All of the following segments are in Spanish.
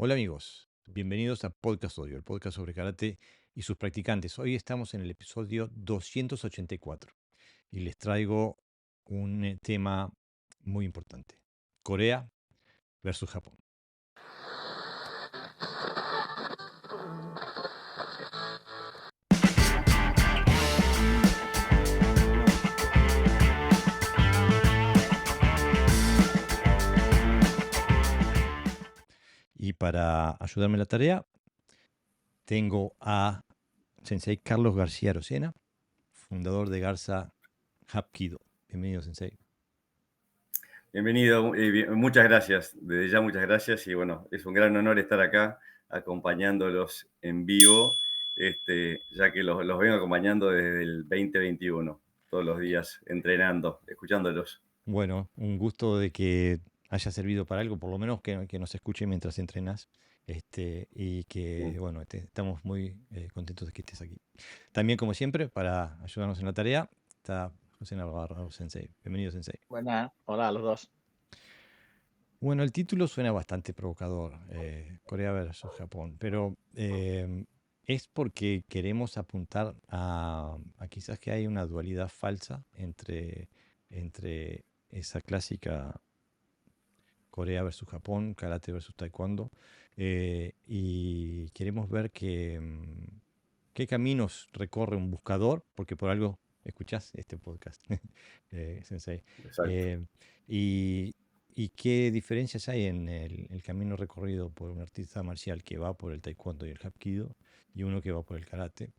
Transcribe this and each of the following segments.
Hola amigos, bienvenidos a Podcast Audio, el podcast sobre karate y sus practicantes. Hoy estamos en el episodio 284 y les traigo un tema muy importante. Corea versus Japón. Y para ayudarme en la tarea, tengo a Sensei Carlos García Arocena, fundador de Garza Hapkido. Bienvenido, Sensei. Bienvenido, muchas gracias, desde ya muchas gracias y bueno, es un gran honor estar acá acompañándolos en vivo, ya que los vengo acompañando desde el 2021, todos los días entrenando, escuchándolos. Bueno, un gusto de que haya servido para algo, por lo menos que nos escuche mientras entrenas, y que, Sí. bueno, estamos muy contentos de que estés aquí. También, como siempre, para ayudarnos en la tarea, está José Navarro Sensei. Bienvenido, Sensei. Buenas, hola a los dos. Bueno, el título suena bastante provocador, Corea versus Japón, pero es porque queremos apuntar a quizás que hay una dualidad falsa entre esa clásica Corea versus Japón, karate versus taekwondo, y queremos ver qué caminos recorre un buscador, porque por algo escuchás este podcast, Sensei, Exacto. eh, y, y qué diferencias hay en el camino recorrido por un artista marcial que va por el taekwondo y el hapkido, y uno que va por el karate,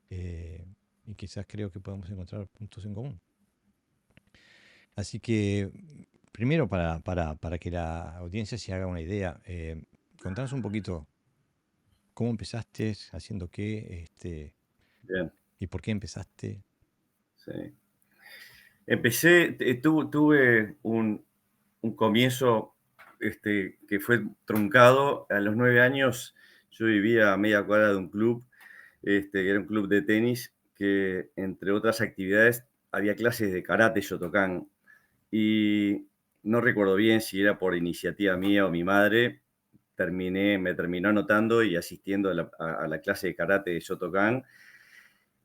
eh, y quizás creo que podemos encontrar puntos en común. Así que, primero, para que la audiencia se haga una idea, contanos un poquito cómo empezaste, haciendo qué, Bien, y por qué empezaste. sí. Empecé, tuve un comienzo que fue truncado. A los 9 años yo vivía a media cuadra de un club, que era un club de tenis, que entre otras actividades había clases de karate Shotokan. Y no recuerdo bien si era por iniciativa mía o mi madre, me terminó anotando y asistiendo a la clase de karate de Shotokan.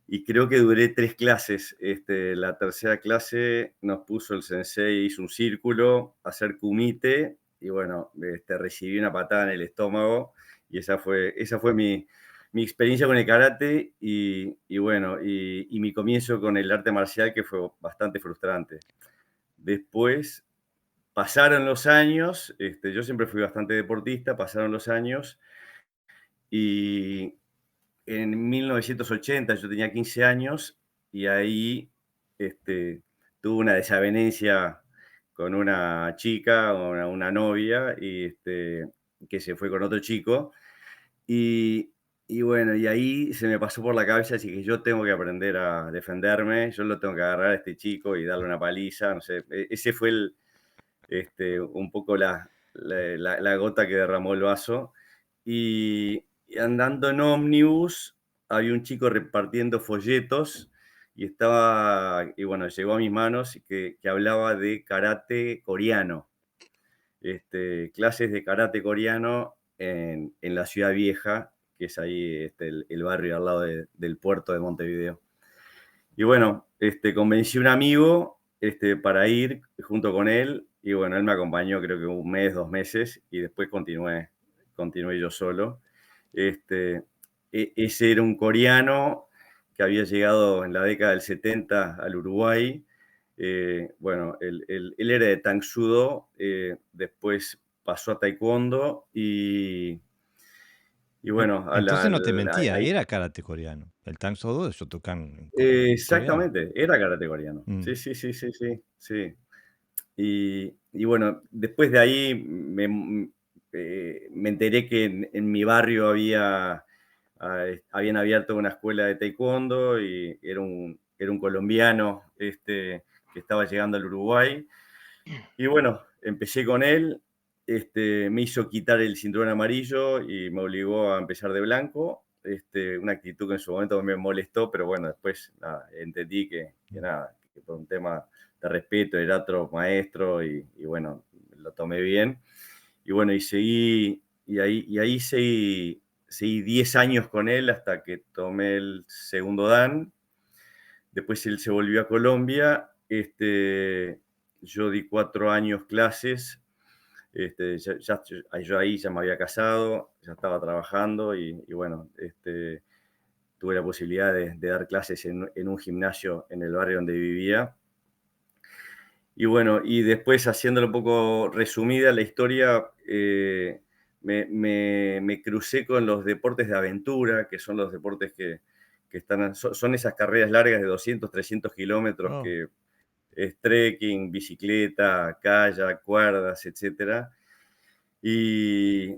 Y creo que duré 3 clases. La tercera clase nos puso el sensei, hizo un círculo, hacer kumite, y bueno, recibí una patada en el estómago, y esa fue mi experiencia con el karate, y bueno, y mi comienzo con el arte marcial, que fue bastante frustrante. Después pasaron los años, yo siempre fui bastante deportista, pasaron los años, y en 1980 yo tenía 15 años, y ahí tuve una desavenencia con una chica, una novia, que se fue con otro chico. Y, y bueno, y ahí se me pasó por la cabeza, así que yo tengo que aprender a defenderme, yo lo tengo que agarrar a este chico y darle una paliza, no sé. Ese fue un poco la gota que derramó el vaso. Y andando en ómnibus, había un chico repartiendo folletos, y bueno, llegó a mis manos, que hablaba de karate coreano, clases de karate coreano en la Ciudad Vieja, que es ahí, el barrio al lado del puerto de Montevideo. Y bueno, convencí a un amigo, para ir junto con él, y bueno, él me acompañó creo que 1 mes, 2 meses, y después continué yo solo. Este, Ese era un coreano que había llegado en la década del 70 al Uruguay. Bueno, él era de Tang Soo Do, después pasó a Taekwondo, y bueno, Entonces no te mentía, ahí. era karate coreano. El Tang Soo Do es Shotokan coreano. Exactamente, era karate coreano. Mm. Sí, sí, sí, sí, sí, sí. Y bueno, después de ahí me enteré que en mi barrio habían abierto una escuela de taekwondo, y era un colombiano, que estaba llegando al Uruguay. Y bueno, empecé con él, me hizo quitar el cinturón amarillo y me obligó a empezar de blanco, una actitud que en su momento me molestó, pero bueno, después nada, entendí que nada, que por un tema de respeto era otro maestro, y bueno, lo tomé bien. Y bueno, y seguí. ahí seguí 10 años con él hasta que tomé el segundo Dan. Después él se volvió a Colombia. Yo di 4 años clases. Yo ahí ya me había casado, ya estaba trabajando y bueno, tuve la posibilidad de dar clases en un gimnasio en el barrio donde vivía. Y bueno, y después haciéndolo un poco resumida la historia, me crucé con los deportes de aventura, que son los deportes que son esas carreras largas de 200, 300 kilómetros, Oh, que es trekking, bicicleta, kayak, cuerdas, etcétera. Y,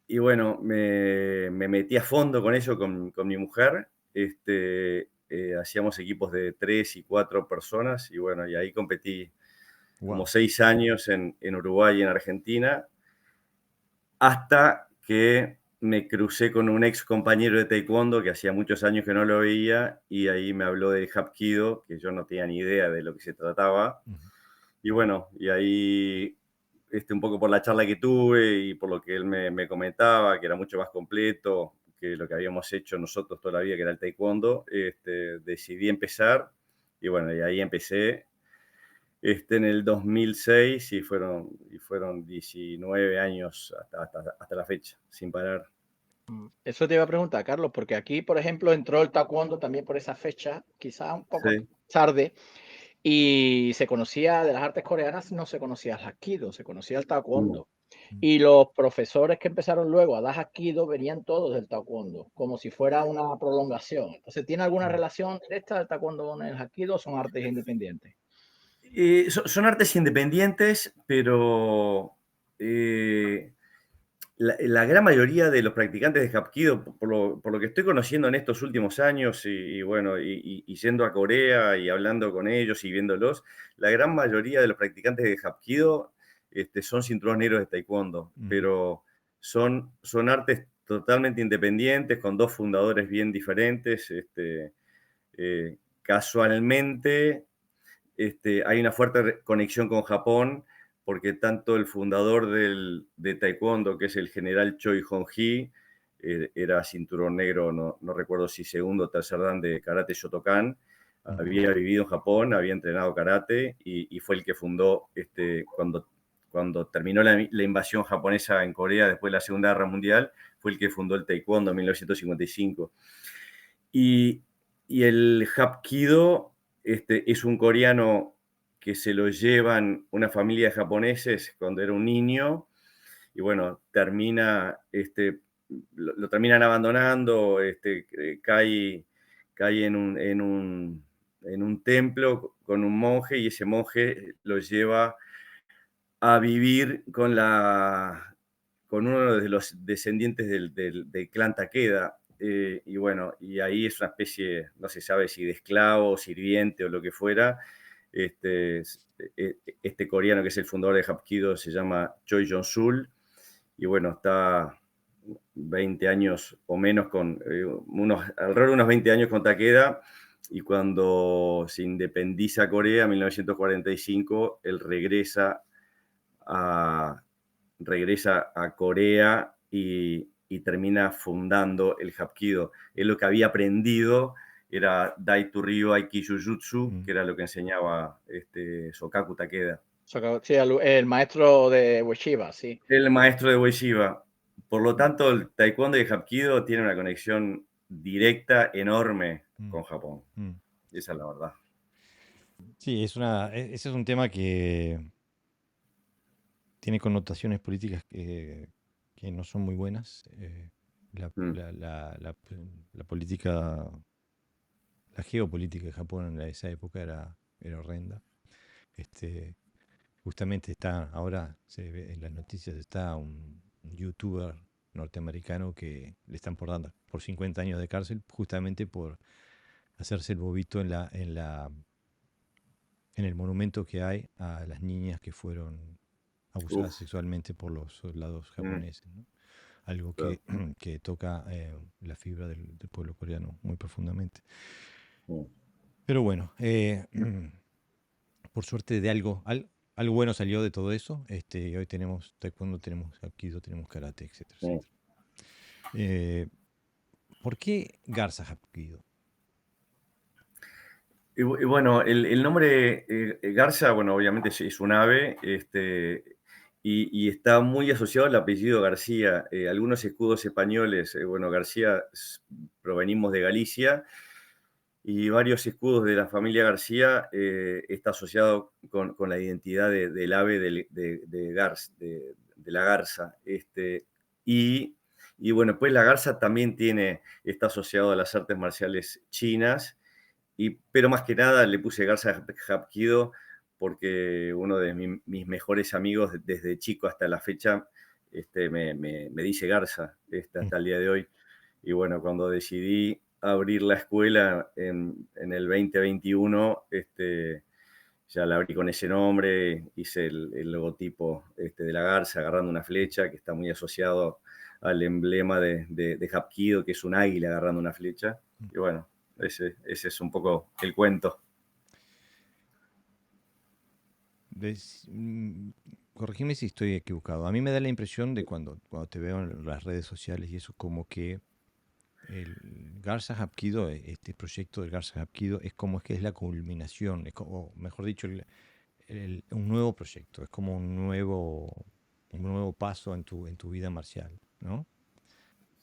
y bueno, me metí a fondo con eso con mi mujer. Hacíamos equipos de 3 y 4 personas y bueno, y ahí competí como wow. 6 años en Uruguay y en Argentina, hasta que me crucé con un ex compañero de taekwondo que hacía muchos años que no lo veía y ahí me habló de Hapkido, que yo no tenía ni idea de lo que se trataba. Y bueno, y ahí un poco por la charla que tuve y por lo que él me comentaba, que era mucho más completo que lo que habíamos hecho nosotros toda la vida, que era el taekwondo, decidí empezar y bueno, y ahí empecé en el 2006 y fueron 19 años hasta la fecha, sin parar. Eso te iba a preguntar, Carlos, porque aquí, por ejemplo, entró el taekwondo también por esa fecha, quizás un poco Sí. tarde, y se conocía de las artes coreanas, no se conocía el Hapkido, se conocía el Mm. taekwondo. Y los profesores que empezaron luego a dar Hapkido venían todos del taekwondo, como si fuera una prolongación. Entonces, ¿tiene alguna relación directa el taekwondo con el Hapkido o son artes independientes? Son artes independientes, pero la gran mayoría de los practicantes de Hapkido, por lo que estoy conociendo en estos últimos años, y bueno, y yendo a Corea y hablando con ellos y viéndolos, la gran mayoría de los practicantes de Hapkido son cinturones negros de Taekwondo, pero son artes totalmente independientes, con dos fundadores bien diferentes. Casualmente, hay una fuerte conexión con Japón, porque tanto el fundador de Taekwondo, que es el general Choi Hong-hee, era cinturón negro, no recuerdo si segundo o tercer dan de karate Shotokan, había vivido en Japón, había entrenado karate y fue el que fundó, cuando terminó la invasión japonesa en Corea después de la Segunda Guerra Mundial, fue el que fundó el Taekwondo en 1955. Y el Hapkido es un coreano que se lo llevan una familia de japoneses cuando era un niño, y bueno, lo terminan abandonando, cae en un templo con un monje, y ese monje lo lleva a vivir con uno de los descendientes del clan Takeda. Y bueno, y ahí es una especie, no se sabe si de esclavo, sirviente o lo que fuera. Este coreano que es el fundador de Hapkido se llama Choi Jong-sul, y bueno, está 20 años o menos alrededor de unos 20 años con Takeda, y cuando se independiza Corea en 1945, él a, regresa a Corea y termina fundando el Hapkido. Él lo que había aprendido era Dai to Ryu Aiki Jujutsu, que era lo que enseñaba Sokaku Takeda. Sí, el maestro de Ueshiba, sí. El maestro de Ueshiba. Por lo tanto, el taekwondo y el Hapkido tienen una conexión directa, enorme con Japón. Esa es la verdad. Sí, ese es un tema que tiene connotaciones políticas que no son muy buenas. La, Mm. la- la- la- la política, la geopolítica de Japón en esa época era horrenda. Este, Justamente ahora se ve en las noticias, está un youtuber norteamericano que le están por 50 años de cárcel, justamente por hacerse el bobito en el monumento que hay a las niñas que fueron abusadas Uf. sexualmente por los soldados Mm. japoneses, ¿no? Algo Claro. que toca la fibra del pueblo coreano muy profundamente. Mm. Pero bueno, por suerte de algo algo bueno salió de todo eso. Y hoy tenemos taekwondo, tenemos hapkido, tenemos karate, etcétera, Sí. etcétera. Eh, ¿Por qué Garza Hapkido? Y bueno, el nombre Garza, bueno, obviamente es un ave, y está muy asociado al apellido García. Algunos escudos españoles, bueno, García provenimos de Galicia, y varios escudos de la familia García está asociado con la identidad del ave de la garza. Y bueno, pues la garza también está asociado a las artes marciales chinas. Pero más que nada le puse Garza Hapkido porque uno de mis mejores amigos desde chico hasta la fecha me dice Garza hasta el día de hoy. Y bueno, cuando decidí abrir la escuela en el 2021, ya la abrí con ese nombre, hice el logotipo de la garza agarrando una flecha, que está muy asociado al emblema de Hapkido, que es un águila agarrando una flecha. Y bueno, ese es un poco el cuento. Corregime si estoy equivocado. A mí me da la impresión de cuando te veo en las redes sociales y eso, como que el Garza Hapkido, este proyecto del Garza Hapkido, es como es que es la culminación, o mejor dicho, un nuevo proyecto, es como un nuevo paso en tu vida marcial, ¿no?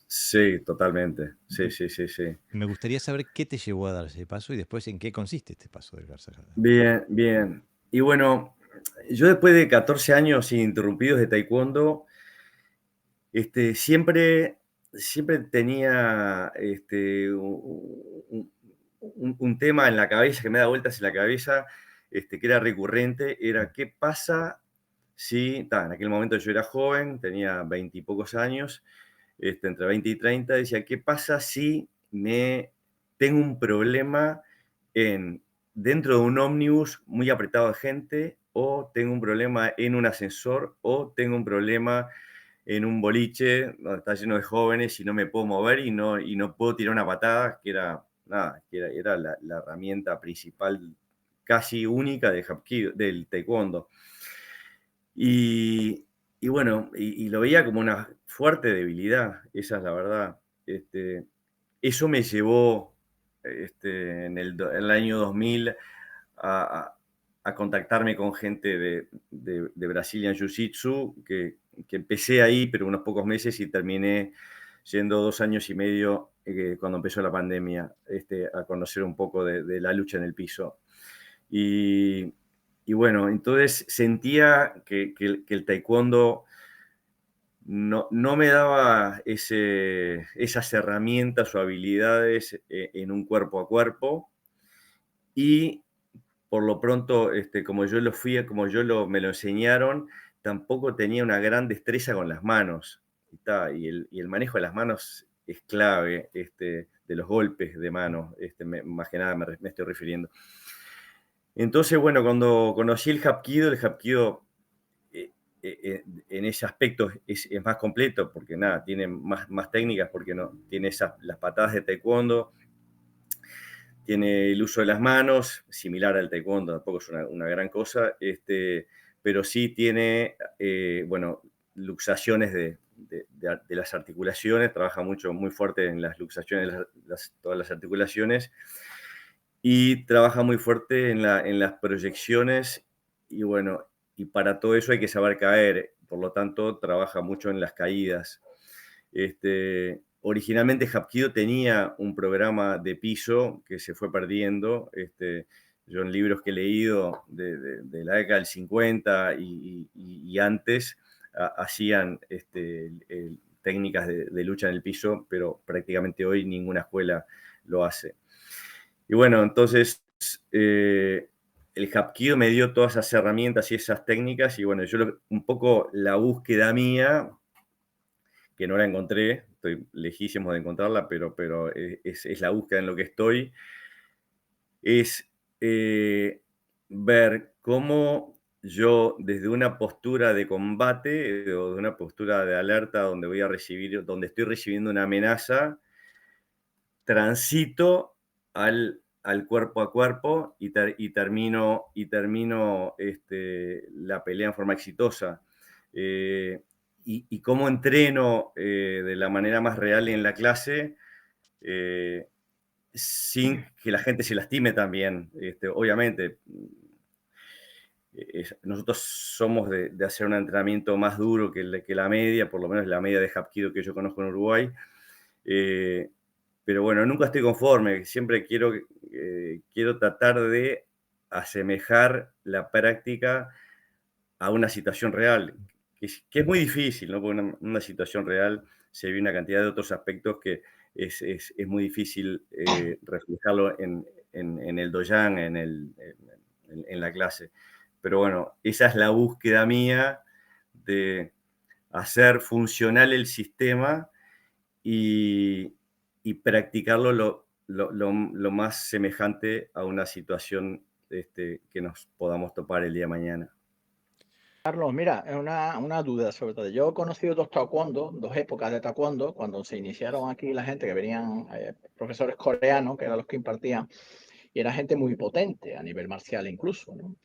Sí, totalmente. Sí, sí, sí, sí. Me gustaría saber qué te llevó a dar ese paso y después en qué consiste este paso del Garza Hapkido. Bien, bien. Y bueno, yo después de 14 años ininterrumpidos de taekwondo, siempre tenía un tema en la cabeza que me da vueltas en la cabeza, que era recurrente, era qué pasa si, en aquel momento yo era joven, tenía 20 y pocos años, entre 20 y 30, decía, ¿qué pasa si tengo un problema dentro de un ómnibus muy apretado de gente, o tengo un problema en un ascensor, o tengo un problema en un boliche donde está lleno de jóvenes y no me puedo mover y no puedo tirar una patada, que era, nada, era la herramienta principal, casi única del taekwondo. Y, y bueno, y lo veía como una fuerte debilidad, esa es la verdad. Eso me llevó en el año 2000 a, a contactarme con gente de Brazilian Jiu-Jitsu, que empecé ahí, pero unos pocos meses, y terminé yendo 2 años y medio cuando empezó la pandemia, a conocer un poco de la lucha en el piso. Y, y bueno, entonces sentía que el taekwondo no me daba esas herramientas o habilidades en un cuerpo a cuerpo, y por lo pronto, como me lo enseñaron, tampoco tenía una gran destreza con las manos. Y el manejo de las manos es clave, de los golpes de mano, más que nada me estoy refiriendo. Entonces, bueno, cuando conocí el Hapkido en ese aspecto es más completo, porque nada, tiene más técnicas, porque no, tiene las patadas de taekwondo, tiene el uso de las manos, similar al taekwondo, tampoco es una gran cosa, pero sí tiene, bueno, luxaciones de las articulaciones, trabaja muy fuerte en las luxaciones, todas las articulaciones, y trabaja muy fuerte en las proyecciones, y bueno, y para todo eso hay que saber caer, por lo tanto trabaja mucho en las caídas. Originalmente Hapkido tenía un programa de piso que se fue perdiendo. Yo en libros que he leído de la década del 50 y antes, hacían técnicas de lucha en el piso, pero prácticamente hoy ninguna escuela lo hace. Y bueno, entonces el Hapkido me dio todas esas herramientas y esas técnicas, y bueno, un poco la búsqueda mía, que no la encontré, estoy lejísimo de encontrarla, pero es la búsqueda en lo que estoy, es ver cómo yo, desde una postura de combate o de una postura de alerta donde estoy recibiendo una amenaza, transito al cuerpo a cuerpo y termino la pelea en forma exitosa. Y cómo entreno de la manera más real en la clase, sin que la gente se lastime también. Obviamente, nosotros somos de hacer un entrenamiento más duro que la media, por lo menos la media de Hapkido que yo conozco en Uruguay. Pero bueno, nunca estoy conforme, siempre quiero tratar de asemejar la práctica a una situación real, que es muy difícil, ¿no? Porque una situación real se ve una cantidad de otros aspectos que es muy difícil reflejarlo en el doyan, en la clase. Pero bueno, esa es la búsqueda mía de hacer funcional el sistema y practicarlo lo más semejante a una situación que nos podamos topar el día de mañana. Carlos, mira, es una duda sobre todo. Yo he conocido dos taekwondo, dos épocas de taekwondo, cuando se iniciaron aquí la gente que venían, profesores coreanos, que eran los que impartían, y era gente muy potente a nivel marcial incluso, ¿no?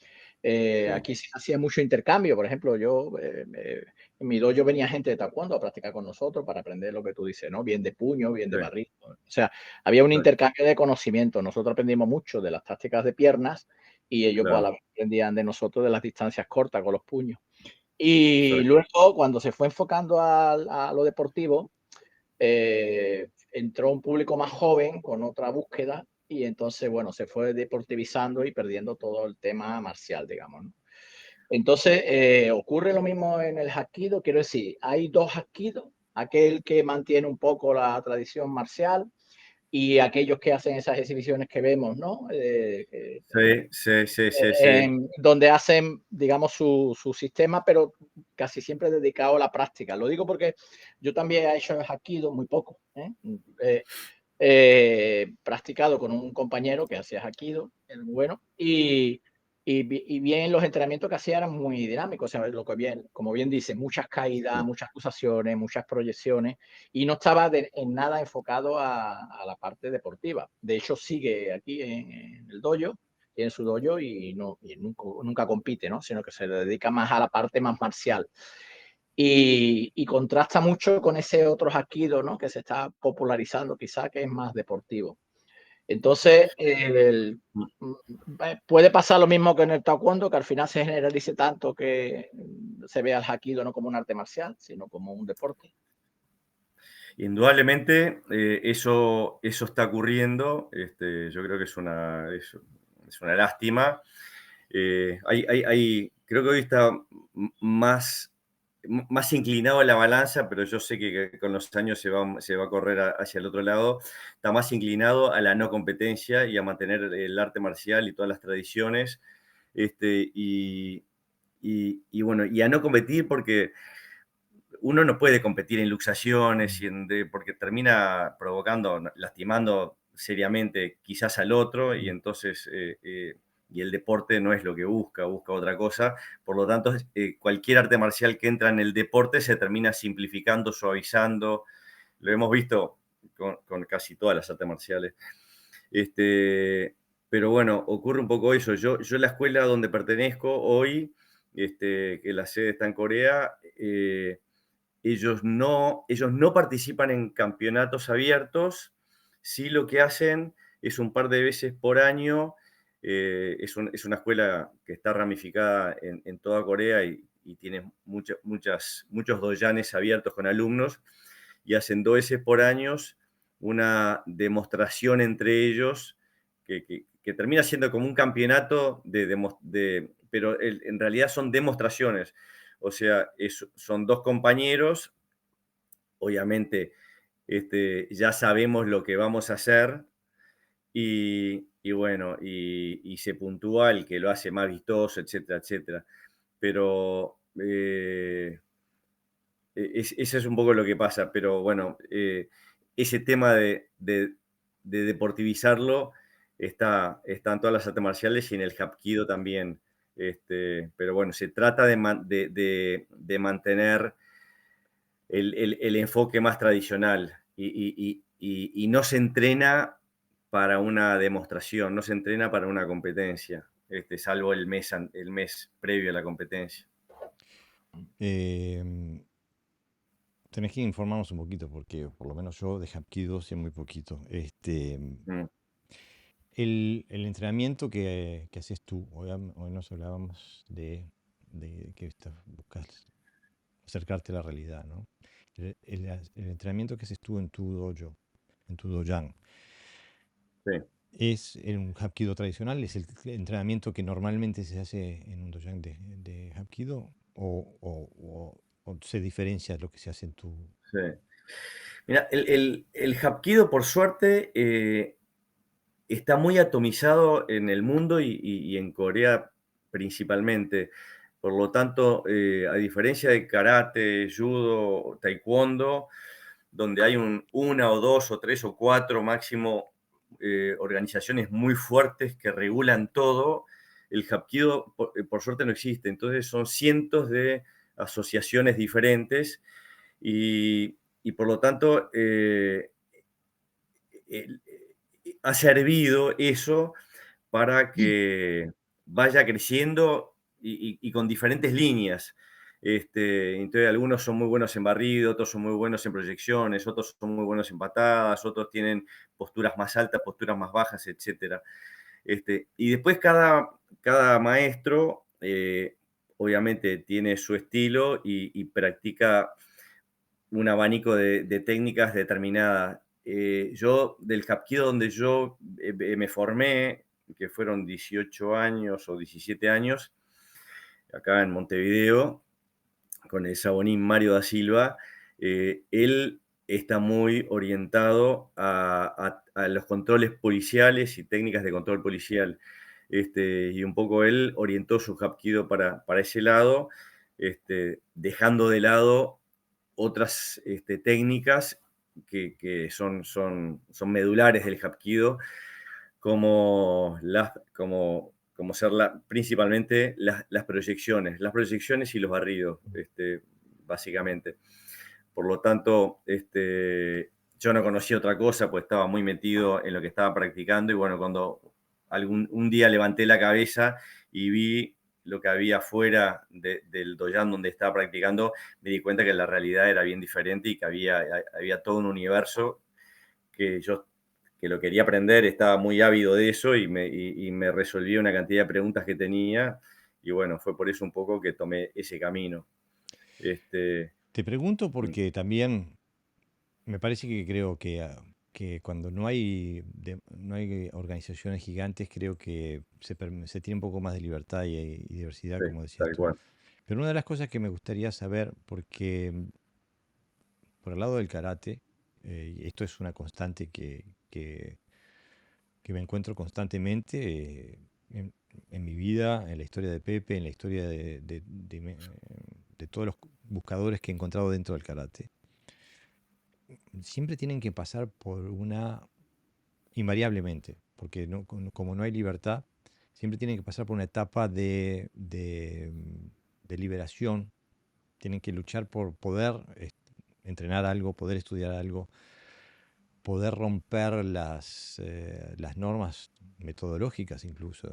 Sí. Aquí se hacía mucho intercambio, por ejemplo, en mi dojo venía gente de taekwondo a practicar con nosotros para aprender lo que tú dices, ¿no? Bien de puño, bien de Sí. barrito. O sea, había un Sí. intercambio de conocimiento. Nosotros aprendimos mucho de las tácticas de piernas y ellos pues, a Claro. la vez aprendían de nosotros de las distancias cortas con los puños. Y Sí. luego, cuando se fue enfocando a lo deportivo, entró un público más joven con otra búsqueda y entonces, bueno, se fue deportivizando y perdiendo todo el tema marcial, digamos, ¿no? Entonces, ocurre lo mismo en el Hapkido, quiero decir, hay dos Hapkido, aquel que mantiene un poco la tradición marcial y aquellos que hacen esas exhibiciones que vemos, ¿no? Sí. Donde hacen, digamos, su sistema, pero casi siempre dedicado a la práctica. Lo digo porque yo también he hecho Hapkido muy poco. Practicado con un compañero que hacía Hapkido, bueno, y bien los entrenamientos que hacía eran muy dinámicos, o sea, como bien dice, muchas caídas, muchas acusaciones, muchas proyecciones, y no estaba en nada enfocado a la parte deportiva. De hecho, sigue aquí en el dojo, tiene su dojo y nunca compite, ¿no? Sino que se dedica más a la parte más marcial. Y contrasta mucho con ese otro Hapkido, ¿no? Que se está popularizando, quizá que es más deportivo. Entonces, puede pasar lo mismo que en el taekwondo, que al final se generalice tanto que se vea el Hapkido no como un arte marcial, sino como un deporte. Indudablemente eso está ocurriendo. Yo creo que es una lástima. Creo que hoy está más inclinado a la balanza, pero yo sé que con los años se va a correr hacia el otro lado. Está más inclinado a la no competencia y a mantener el arte marcial y todas las tradiciones. Y bueno, y a no competir porque uno no puede competir en luxaciones porque termina lastimando seriamente quizás al otro y entonces y el deporte no es lo que busca otra cosa. Por lo tanto, cualquier arte marcial que entra en el deporte se termina simplificando, suavizando. Lo hemos visto con casi todas las artes marciales. Pero bueno, ocurre un poco eso. Yo la escuela donde pertenezco hoy, que la sede está en Corea, ellos no participan en campeonatos abiertos, sí lo que hacen es un par de veces por año, es una escuela que está ramificada en toda Corea y tiene muchos doyanes abiertos con alumnos, y hacen 2 veces por año una demostración entre ellos que termina siendo como un campeonato, pero en realidad son demostraciones. O sea, son dos compañeros, obviamente ya sabemos lo que vamos a hacer y bueno, y se puntúa el que lo hace más vistoso, etcétera, etcétera. Pero eso es un poco lo que pasa, pero bueno, ese tema de deportivizarlo está en todas las artes marciales y en el Hapkido también. Pero bueno, se trata de mantener el enfoque más tradicional y no se entrena para una demostración, no se entrena para una competencia, salvo el mes previo a la competencia. Em, Tenés que informarnos un poquito, porque por lo menos yo de Hapkido sé muy poquito. Mm, El entrenamiento que haces tú, hoy nos hablábamos de que buscas acercarte a la realidad, ¿no? El entrenamiento que haces tú en tu dojo, en tu dojan, sí. ¿es un Hapkido tradicional? ¿Es el entrenamiento que normalmente se hace en un dojan de Hapkido? ¿O se diferencia de lo que se hace en tu... Sí. Mira, el Hapkido, por suerte, está muy atomizado en el mundo y en Corea principalmente. Por lo tanto, a diferencia de karate, judo, taekwondo, donde hay una o dos o tres o cuatro máximo organizaciones muy fuertes que regulan todo, el Hapkido, por suerte, no existe. Entonces son cientos de asociaciones diferentes y por lo tanto el- ha servido eso para que vaya creciendo y con diferentes líneas. Entonces, algunos son muy buenos en barrido, otros son muy buenos en proyecciones, otros son muy buenos en patadas, otros tienen posturas más altas, posturas más bajas, etc. Y después cada maestro, obviamente, tiene su estilo y practica un abanico de técnicas determinadas. Yo, del Hapkido donde yo me formé, que fueron 18 años o 17 años, acá en Montevideo, con el sabonín Mario da Silva, él está muy orientado a los controles policiales y técnicas de control policial. Y un poco él orientó su Hapkido para ese lado, dejando de lado otras técnicas que son medulares del Hapkido, como ser principalmente las proyecciones y los barridos, básicamente. Por lo tanto, yo no conocía otra cosa, pues estaba muy metido en lo que estaba practicando y bueno, cuando un día levanté la cabeza y vi lo que había afuera del doyan donde estaba practicando, me di cuenta que la realidad era bien diferente y que había todo un universo que yo que lo quería aprender, estaba muy ávido de eso y me resolví una cantidad de preguntas que tenía y bueno, fue por eso un poco que tomé ese camino. Este, Te pregunto mm, porque también me parece que creo que cuando no hay organizaciones gigantes, creo que se tiene un poco más de libertad y diversidad, sí, como decías tal tú. cual. Pero una de las cosas que me gustaría saber, porque por el lado del karate, y esto es una constante que me encuentro constantemente en mi vida, en la historia de Pepe, en la historia de todos los buscadores que he encontrado dentro del karate. Siempre tienen que pasar por invariablemente, porque como no hay libertad, siempre tienen que pasar por una etapa de liberación, tienen que luchar por poder entrenar algo, poder estudiar algo, poder romper las normas metodológicas incluso,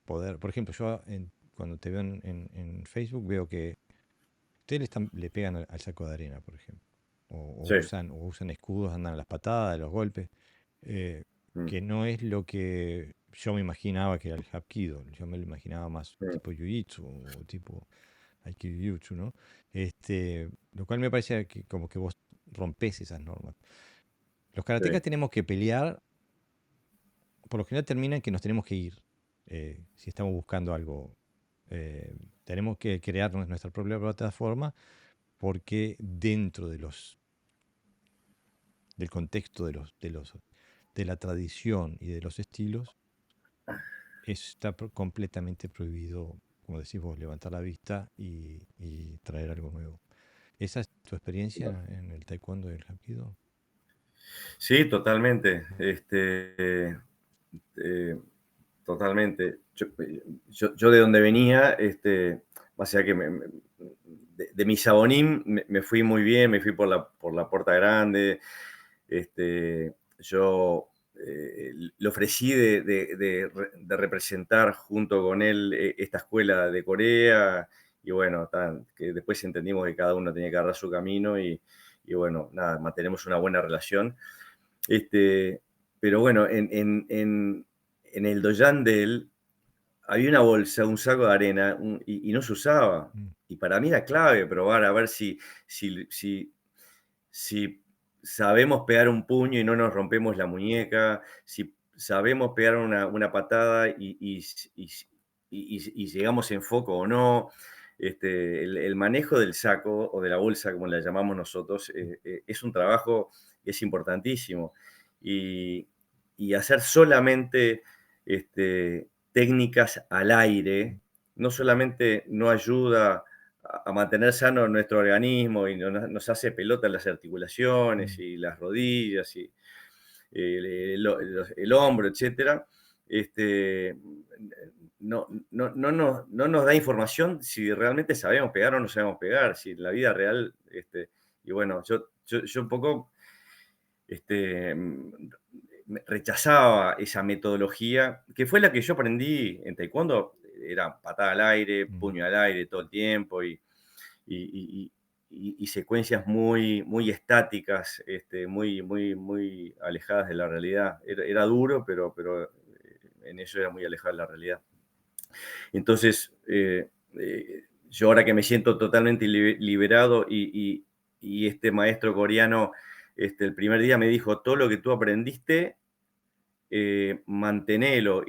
por ejemplo, cuando te veo en Facebook veo que ustedes le pegan al saco de arena, por ejemplo, Sí. o usan escudos, andan a las patadas, a los golpes, eh, Mm, que no es lo que yo me imaginaba que era el Hapkido. Yo me lo imaginaba más mm, tipo Jiu-Jitsu o tipo Aikido-Jitsu, ¿no? Lo cual me parece que como que vos rompés esas normas. Los karatecas sí. tenemos que pelear, por lo general termina en que nos tenemos que ir si estamos buscando algo. Tenemos que crear nuestra propia plataforma porque dentro del contexto de la tradición y de los estilos está completamente prohibido, como decís vos, levantar la vista y traer algo nuevo. ¿Esa es tu experiencia en el taekwondo y el hapkido? Sí, totalmente. Eh, Totalmente. Yo de donde venía, o sea que de mi Sabonín me fui muy bien, me fui por la puerta grande. Yo le ofrecí de representar junto con él esta escuela de Corea, y bueno, que después entendimos que cada uno tenía que agarrar su camino, y bueno, nada, mantenemos una buena relación. Pero bueno, en el doyan de él había una bolsa, un saco de arena, y no se usaba. Y para mí era clave probar a ver si sabemos pegar un puño y no nos rompemos la muñeca, si sabemos pegar una patada y llegamos en foco o no. El manejo del saco o de la bolsa, como la llamamos nosotros, es un trabajo que es importantísimo. Y hacer solamente técnicas al aire no solamente no ayuda a mantener sano nuestro organismo y nos hace pelota las articulaciones y las rodillas y el hombro, etcétera. No nos da información si realmente sabemos pegar o no sabemos pegar, si en la vida real, y bueno, yo un poco rechazaba esa metodología, que fue la que yo aprendí en taekwondo. Era patada al aire, puño al aire todo el tiempo, y secuencias muy estáticas, muy alejadas de la realidad. Era duro, pero en eso era muy alejado de la realidad. Entonces, yo ahora que me siento totalmente liberado, y este maestro coreano, el primer día me dijo: todo lo que tú aprendiste, mantenelo,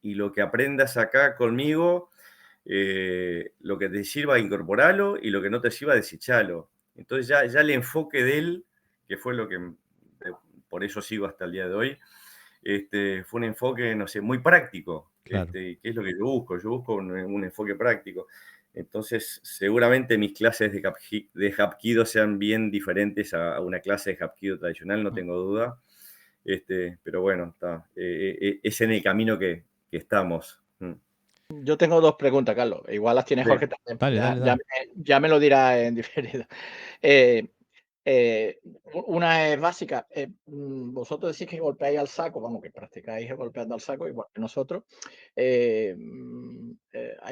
y lo que aprendas acá conmigo, lo que te sirva, incorporalo, y lo que no te sirva, desechalo. Entonces ya el enfoque de él, que fue lo que, por eso sigo hasta el día de hoy, fue un enfoque, no sé, muy práctico, Claro. que es lo que yo busco un enfoque práctico. Entonces, seguramente mis clases de Hapkido sean bien diferentes a una clase de Hapkido tradicional, no tengo duda. Pero bueno, es en el camino que estamos. Yo tengo dos preguntas, Carlos. Igual las tiene Sí. Jorge también. Dale. Ya me lo dirá en diferido. Una es básica. Vosotros decís que golpeáis al saco, vamos, que practicáis golpeando al saco, igual que nosotros. ¿Hay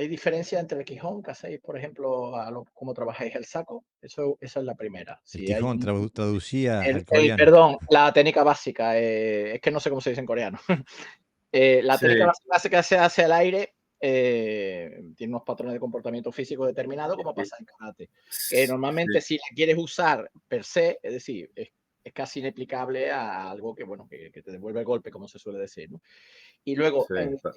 diferencia entre el Quijón que hacéis, por ejemplo, cómo trabajáis el saco? Esa es la primera. El Si hay Quijón traducía al el coreano. perdón, la técnica básica. Es que no sé cómo se dice en coreano. La Sí. técnica básica que se hace al aire tiene unos patrones de comportamiento físico determinados, como pasa en karate. Que normalmente, si la quieres usar per se, es decir, es casi inaplicable a algo que, bueno, que te devuelve el golpe, como se suele decir, ¿no? Y luego,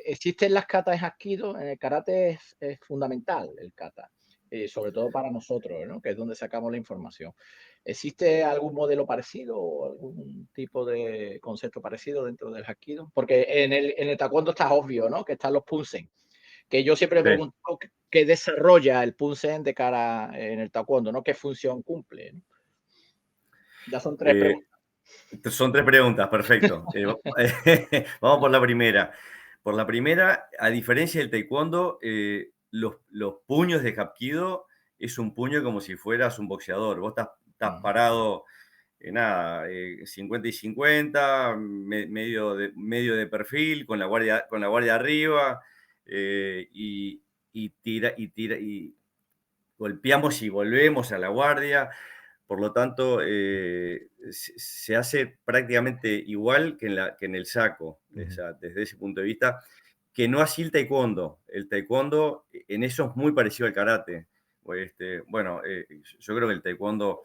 existen las katas en Hapkido. En el karate es fundamental el kata, sobre todo para nosotros, ¿no? Que es donde sacamos la información. ¿Existe algún modelo parecido o algún tipo de concepto parecido dentro del Hapkido? Porque en el taekwondo está obvio, ¿no? Que están los punsen. Que yo siempre me pregunto qué desarrolla el punsen de cara en el taekwondo, ¿no? ¿Qué función cumple? ¿No? Ya son tres preguntas. Son tres preguntas, perfecto. Vamos por la primera. Por la primera, a diferencia del taekwondo, los puños de Hapkido es un puño como si fueras un boxeador. Vos estás parado, 50 y 50, medio de perfil, con la guardia arriba, y tira, y golpeamos y volvemos a la guardia. Por lo tanto, se hace prácticamente igual que en el saco, o sea, desde ese punto de vista, que no así el taekwondo. El taekwondo en eso es muy parecido al karate. Bueno, yo creo que el taekwondo,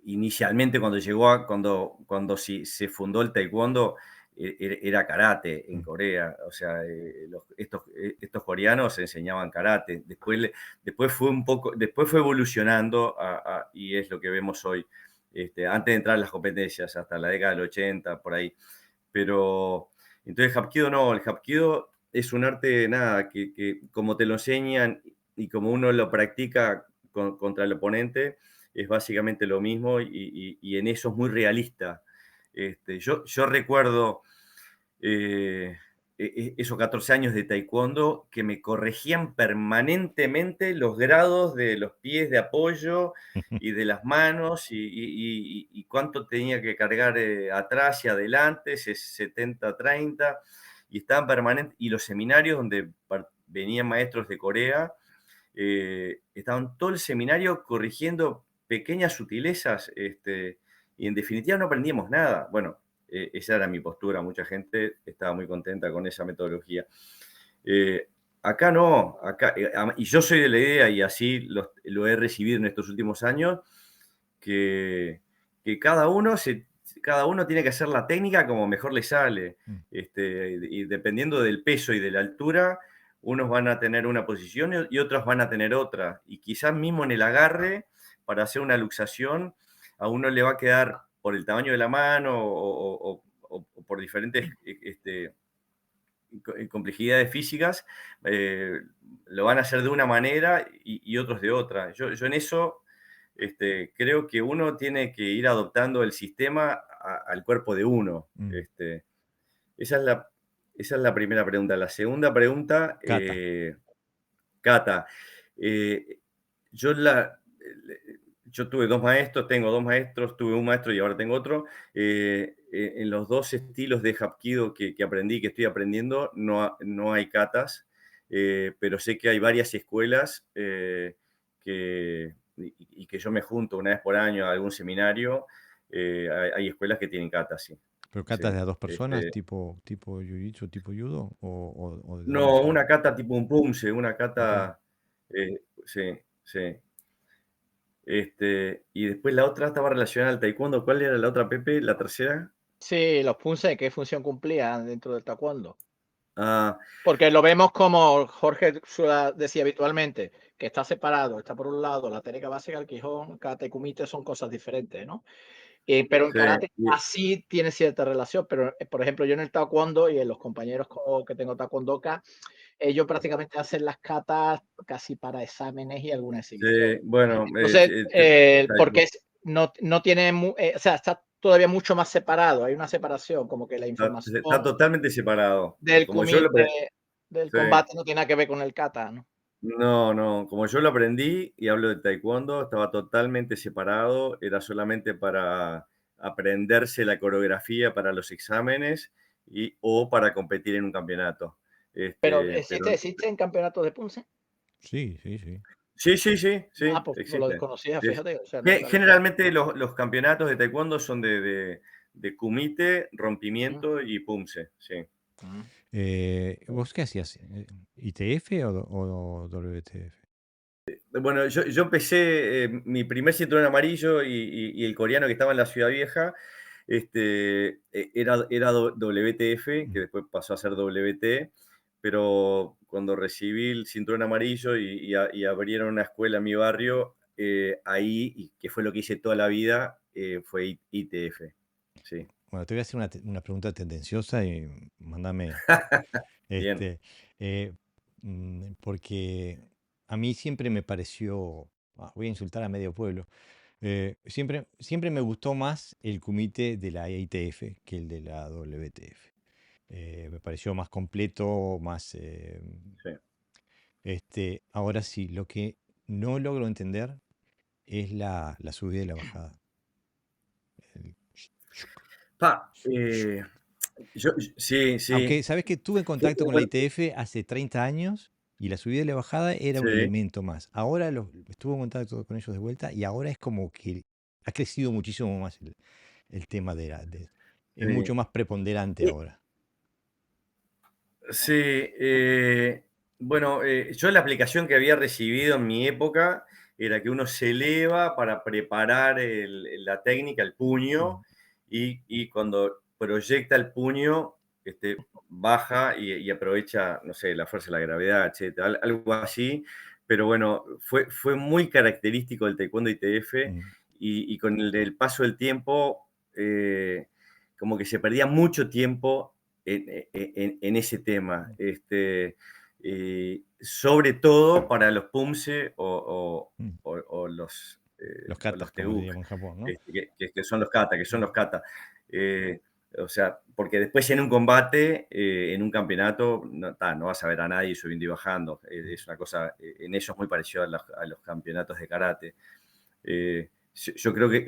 inicialmente cuando se fundó el taekwondo, era karate en Corea. O sea, estos coreanos enseñaban karate. Después fue evolucionando y es lo que vemos hoy. Antes de entrar en las competencias, hasta la década del 80, por ahí. Pero entonces Hapkido no, el Hapkido es un arte, que como te lo enseñan y como uno lo practica contra el oponente, es básicamente lo mismo, y en eso es muy realista. Yo recuerdo esos 14 años de taekwondo que me corregían permanentemente los grados de los pies de apoyo y de las manos y cuánto tenía que cargar atrás y adelante, 70-30, y estaban permanentes. Y los seminarios donde venían maestros de Corea, estaban todo el seminario corrigiendo pequeñas sutilezas, y en definitiva no aprendíamos nada. Bueno, esa era mi postura, mucha gente estaba muy contenta con esa metodología. Acá no, acá, y yo soy de la idea, y así lo he recibido en estos últimos años, que cada uno tiene que hacer la técnica como mejor le sale. Y dependiendo del peso y de la altura, unos van a tener una posición y otros van a tener otra. Y quizás mismo en el agarre, para hacer una luxación, a uno le va a quedar por el tamaño de la mano o por diferentes complejidades físicas, lo van a hacer de una manera y otros de otra. Yo en eso creo que uno tiene que ir adoptando el sistema al cuerpo de uno. Esa es la primera pregunta. La segunda pregunta, Kata. Kata. Yo tuve dos maestros, tengo dos maestros, tuve un maestro y ahora tengo otro. En los dos estilos de Hapkido que aprendí, que estoy aprendiendo, no hay katas, pero sé que hay varias escuelas y que yo me junto una vez por año a algún seminario. Hay escuelas que tienen katas, sí. ¿Pero Sí. katas de a dos personas, tipo jiu-jitsu, tipo judo? ¿O de doble No, solo? una kata tipo un pumse, una Ok. kata. Sí, sí. Y después la otra estaba relacionada al taekwondo. ¿Cuál era la otra, Pepe? ¿La tercera? Sí, los punce, ¿qué función cumplían dentro del taekwondo? Ah, Porque lo vemos como Jorge decía habitualmente, que está separado, está por un lado la técnica básica, el Quijón, kata y kumite son cosas diferentes, ¿no? Pero en sí. karate así tiene cierta relación, pero por ejemplo yo en el taekwondo y en los compañeros que tengo taekwondoka, ellos prácticamente hacen las katas casi para exámenes y alguna exhibición. Sí, bueno, Entonces, porque no tiene, o sea, está todavía mucho más separado, hay una separación, como que la información está totalmente separado. del Como yo lo aprendí. kumite, del Sí. combate no tiene nada que ver con el kata, ¿no? No, como yo lo aprendí y hablo de taekwondo, estaba totalmente separado, era solamente para aprenderse la coreografía para los exámenes o para competir en un campeonato. Pero Pero ¿existen campeonatos de punce? Sí, sí, sí. sí, Pues no lo existe. desconocía, Es- fíjate, o sea, no sabía. Generalmente los campeonatos de taekwondo son de kumite, Mm, rompimiento y pumse, sí. mm. ¿Vos qué hacías? ¿ITF o WTF? Bueno, yo empecé mi primer cinturón amarillo y el coreano que estaba en la Ciudad Vieja, era WTF, que después pasó a ser WT, pero cuando recibí el cinturón amarillo y abrieron una escuela en mi barrio, ahí, y que fue lo que hice toda la vida, fue ITF. Sí, Bueno, te voy a hacer una pregunta tendenciosa y mándame. bien. Este, eh, Porque a mí siempre me pareció, voy a insultar a medio pueblo, siempre me gustó más el kumite de la ITF que el de la WTF. Me pareció más completo, más... Sí. ahora sí, lo que no logro entender es la subida y la bajada. El Pa, sí, Aunque, ¿sabes que tuve contacto con la bueno, ITF hace 30 años y la subida y la bajada era un sí, elemento más? Ahora estuve en contacto con ellos de vuelta y ahora es como que ha crecido muchísimo más el tema es mucho sí. más preponderante ahora. Sí, bueno, yo la aplicación que había recibido en mi época era que uno se eleva para preparar la técnica, el puño, Mm. y cuando proyecta el puño, baja y aprovecha, no sé, la fuerza de la gravedad, etcétera, algo así. Pero bueno, fue muy característico del taekwondo ITF Mm. y con el paso del tiempo, como que se perdía mucho tiempo en ese tema. Sobre todo para los PUMSE Mm. o los, Los o katas, los como TEUC, diríamos en Japón, ¿no? que son los kata, que son los kata. O sea, porque después en un combate, en un campeonato, no vas a ver a nadie subiendo y bajando. Es una cosa, en eso es muy parecido a los campeonatos de karate. Yo creo que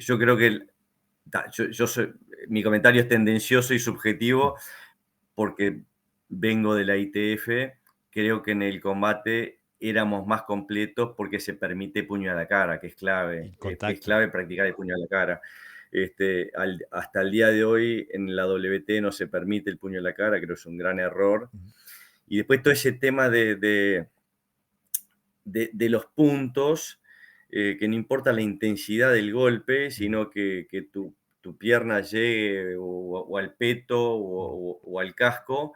mi comentario es tendencioso y subjetivo porque vengo de la ITF. Creo que en el combate éramos más completos porque se permite puño a la cara, que es clave. Es clave practicar el puño a la cara. Hasta el día de hoy en la WT no se permite el puño a la cara, creo que es un gran error. Y después todo ese tema de los puntos, que no importa la intensidad del golpe, sino que tu pierna llegue o al peto o al casco,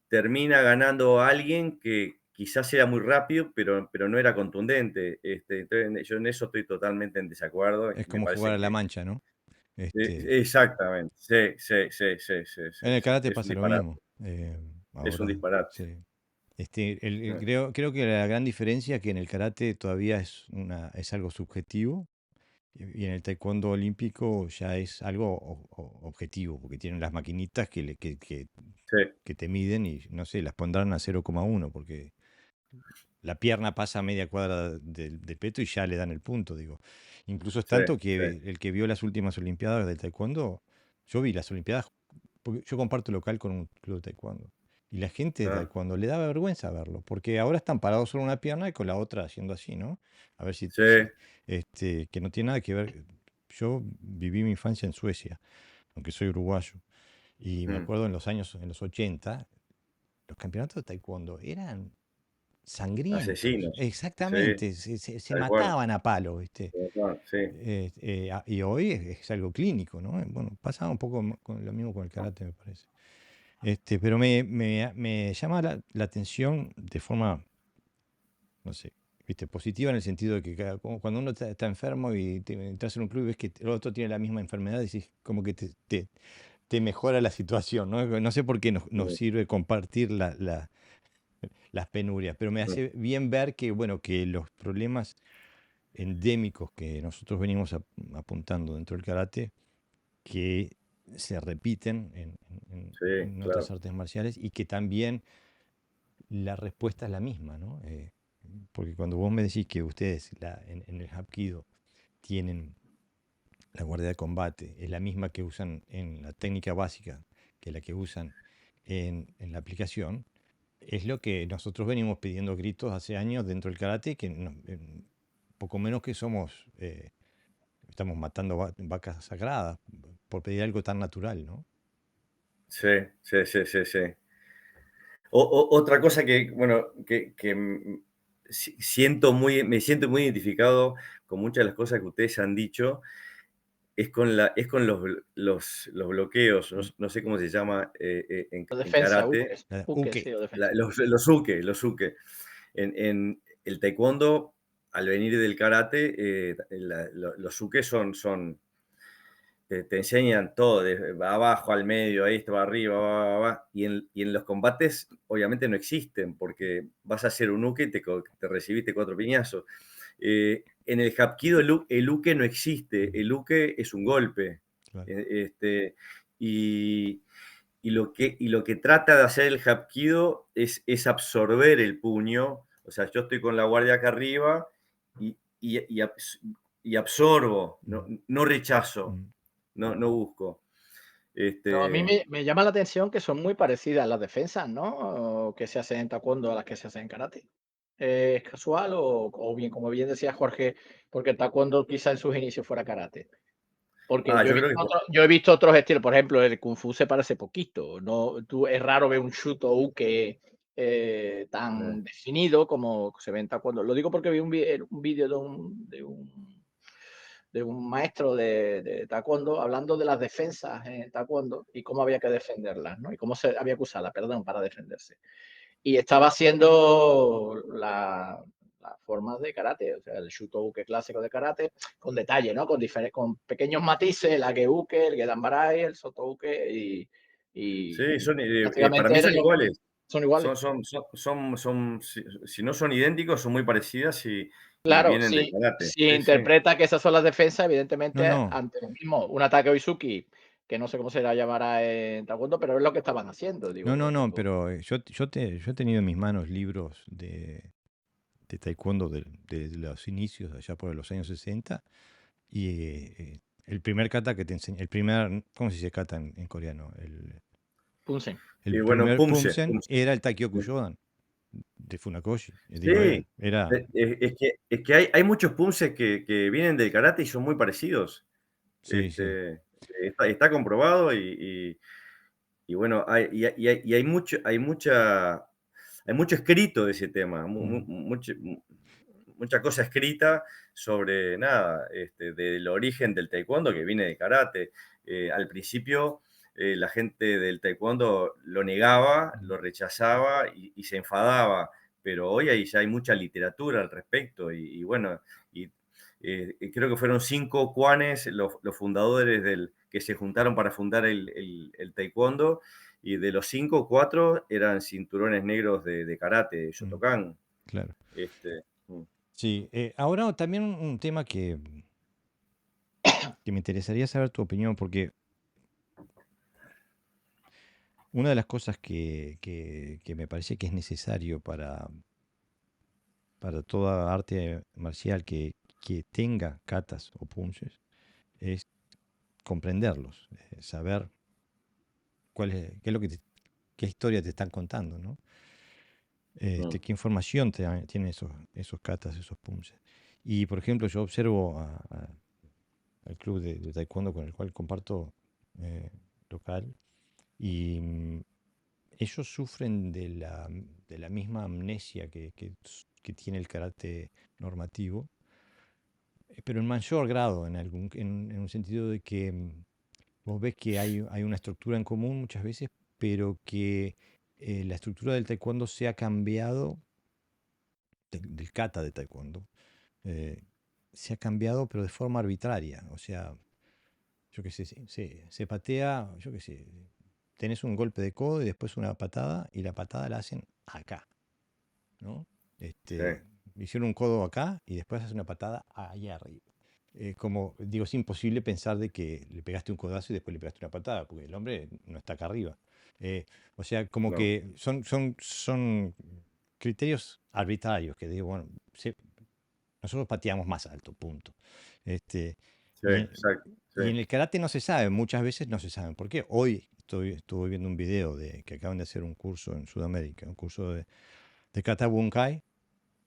termina ganando a alguien que quizás era muy rápido, pero no era contundente. Entonces, yo en eso estoy totalmente en desacuerdo. Es como jugar a la mancha, ¿no? Exactamente, sí. En el karate Es un pasa lo disparate. mismo. Es un Ahora, disparate. sí. Creo que la gran diferencia es que en el karate todavía es algo subjetivo y en el taekwondo olímpico ya es algo objetivo, porque tienen las maquinitas que te miden y, no sé, las pondrán a 0,1, porque la pierna pasa a media cuadra del peto y ya le dan el punto, digo. Incluso es tanto que el que vio las últimas Olimpiadas del taekwondo, yo vi las Olimpiadas, porque yo comparto local con un club de taekwondo. Y la gente de taekwondo le daba vergüenza verlo, porque ahora están parados solo una pierna y con la otra haciendo así, ¿no? A ver que no tiene nada que ver. Yo viví mi infancia en Suecia, aunque soy uruguayo. Y me acuerdo en los 80, los campeonatos de taekwondo eran sangrientos. Asesinos. Exactamente, Sí, se mataban a palo, ¿viste? Sí. Y hoy es algo clínico, ¿no? Bueno, pasa un poco con lo mismo con el karate, me parece. Pero me llama la atención de forma, no sé, ¿viste? Positiva en el sentido de que cuando uno está enfermo y entras en un club y ves que el otro tiene la misma enfermedad, decís como que te mejora la situación, ¿no? No sé por qué nos sirve compartir las penurias, pero me hace bien ver que, bueno, que los problemas endémicos que nosotros venimos apuntando dentro del karate, que se repiten en otras artes marciales y que también la respuesta es la misma, ¿no? Porque cuando vos me decís que ustedes en el Hapkido tienen la guardia de combate, es la misma que usan en la técnica básica que la que usan en la aplicación, es lo que nosotros venimos pidiendo gritos hace años dentro del karate, que poco menos que estamos matando vacas sagradas por pedir algo tan natural, ¿no? Sí. Otra cosa que, bueno, que me siento muy identificado con muchas de las cosas que ustedes han dicho, es con los bloqueos, no sé cómo se llama en Defensa, karate. uke, sí, o defensa. Los uke. En el taekwondo, al venir del karate, los uke son te enseñan todo, de abajo al medio, ahí va arriba, va. Y en los combates, obviamente, no existen, porque vas a hacer un uke y te recibiste 4 piñazos. En el Hapkido el uke no existe, el uke es un golpe. Claro. Y lo que trata de hacer el Hapkido es absorber el puño. O sea, yo estoy con la guardia acá arriba y absorbo, no rechazo. No busco. Pero a mí me llama la atención que son muy parecidas las defensas, ¿no? Que se hacen en taekwondo a las que se hacen en karate. ¿Es casual o bien, como bien decía Jorge, porque el taekwondo quizá en sus inicios fuera karate? Porque yo he visto otros estilos, por ejemplo, el kung fu se parece poquito. No, es raro ver un shuto uke tan definido como se ve en taekwondo. Lo digo porque vi un vídeo de un maestro de taekwondo hablando de las defensas en taekwondo y cómo había que defenderlas, ¿no? Y cómo había que usarlas, perdón, para defenderse. Y estaba haciendo las formas de karate, o sea, el shuto-uke clásico de karate, con detalle, ¿no? Con pequeños matices, el age-uke, el gedanbarai, el soto-uke y Sí, para prácticamente mí son iguales. Son iguales. Si no son idénticos, son muy parecidas y Claro, vienen del karate. si interpreta que esas son las defensas, evidentemente, No. ante lo mismo, un ataque Oizuki que no sé cómo se la llamará en taekwondo, pero es lo que estaban haciendo, digo, No, pero yo he tenido en mis manos libros de taekwondo de los inicios, allá por los años 60, y el primer kata que te enseña, ¿cómo se dice kata en coreano? Punsen. El Y bueno, primer Pumse. Pumsen era el Taikyoku Shodan de Funakoshi. Sí, Digo, era, es que hay muchos Pumses que vienen del karate y son muy parecidos. sí, sí. Está comprobado y bueno, hay mucho escrito de ese tema, mucha cosa escrita sobre nada, del origen del taekwondo que viene del karate. Al principio, la gente del taekwondo lo negaba, lo rechazaba y se enfadaba, pero hoy ya hay mucha literatura al respecto y bueno, y, creo que fueron 5 cuanes los fundadores que se juntaron para fundar el taekwondo, y de los 5, 4 eran cinturones negros de karate, Shotokan. Claro. Este, mm, Sí, ahora también un tema que me interesaría saber tu opinión, porque una de las cosas que me parece que es necesario para toda arte marcial que tenga katas o punches es comprenderlos, saber qué es lo qué historia te están contando, ¿no? mm, Qué información tienen esos katas, esos punches. Y por ejemplo, yo observo al club de taekwondo con el cual comparto eh, local y ellos sufren de la misma amnesia que tiene el karate normativo, pero en mayor grado, en un sentido de que vos ves que hay una estructura en común muchas veces, pero que la estructura del taekwondo se ha cambiado, del kata de taekwondo, eh, se ha cambiado, pero de forma arbitraria. O sea, yo qué sé, se patea, yo qué sé, tenés un golpe de codo y después una patada, y la patada la hacen acá, ¿no? sí, Hicieron un codo acá y después hacen una patada allá arriba. Como digo, es imposible pensar de que le pegaste un codazo y después le pegaste una patada, porque el hombre no está acá arriba. O sea, como no, que son criterios arbitrarios que digo, bueno, nosotros pateamos más alto, punto. Este, sí, y, en, exacto, sí, y en el karate no se sabe, muchas veces no se sabe por qué. Hoy estuve viendo un video de que acaban de hacer un curso en Sudamérica, un curso de kata bunkai,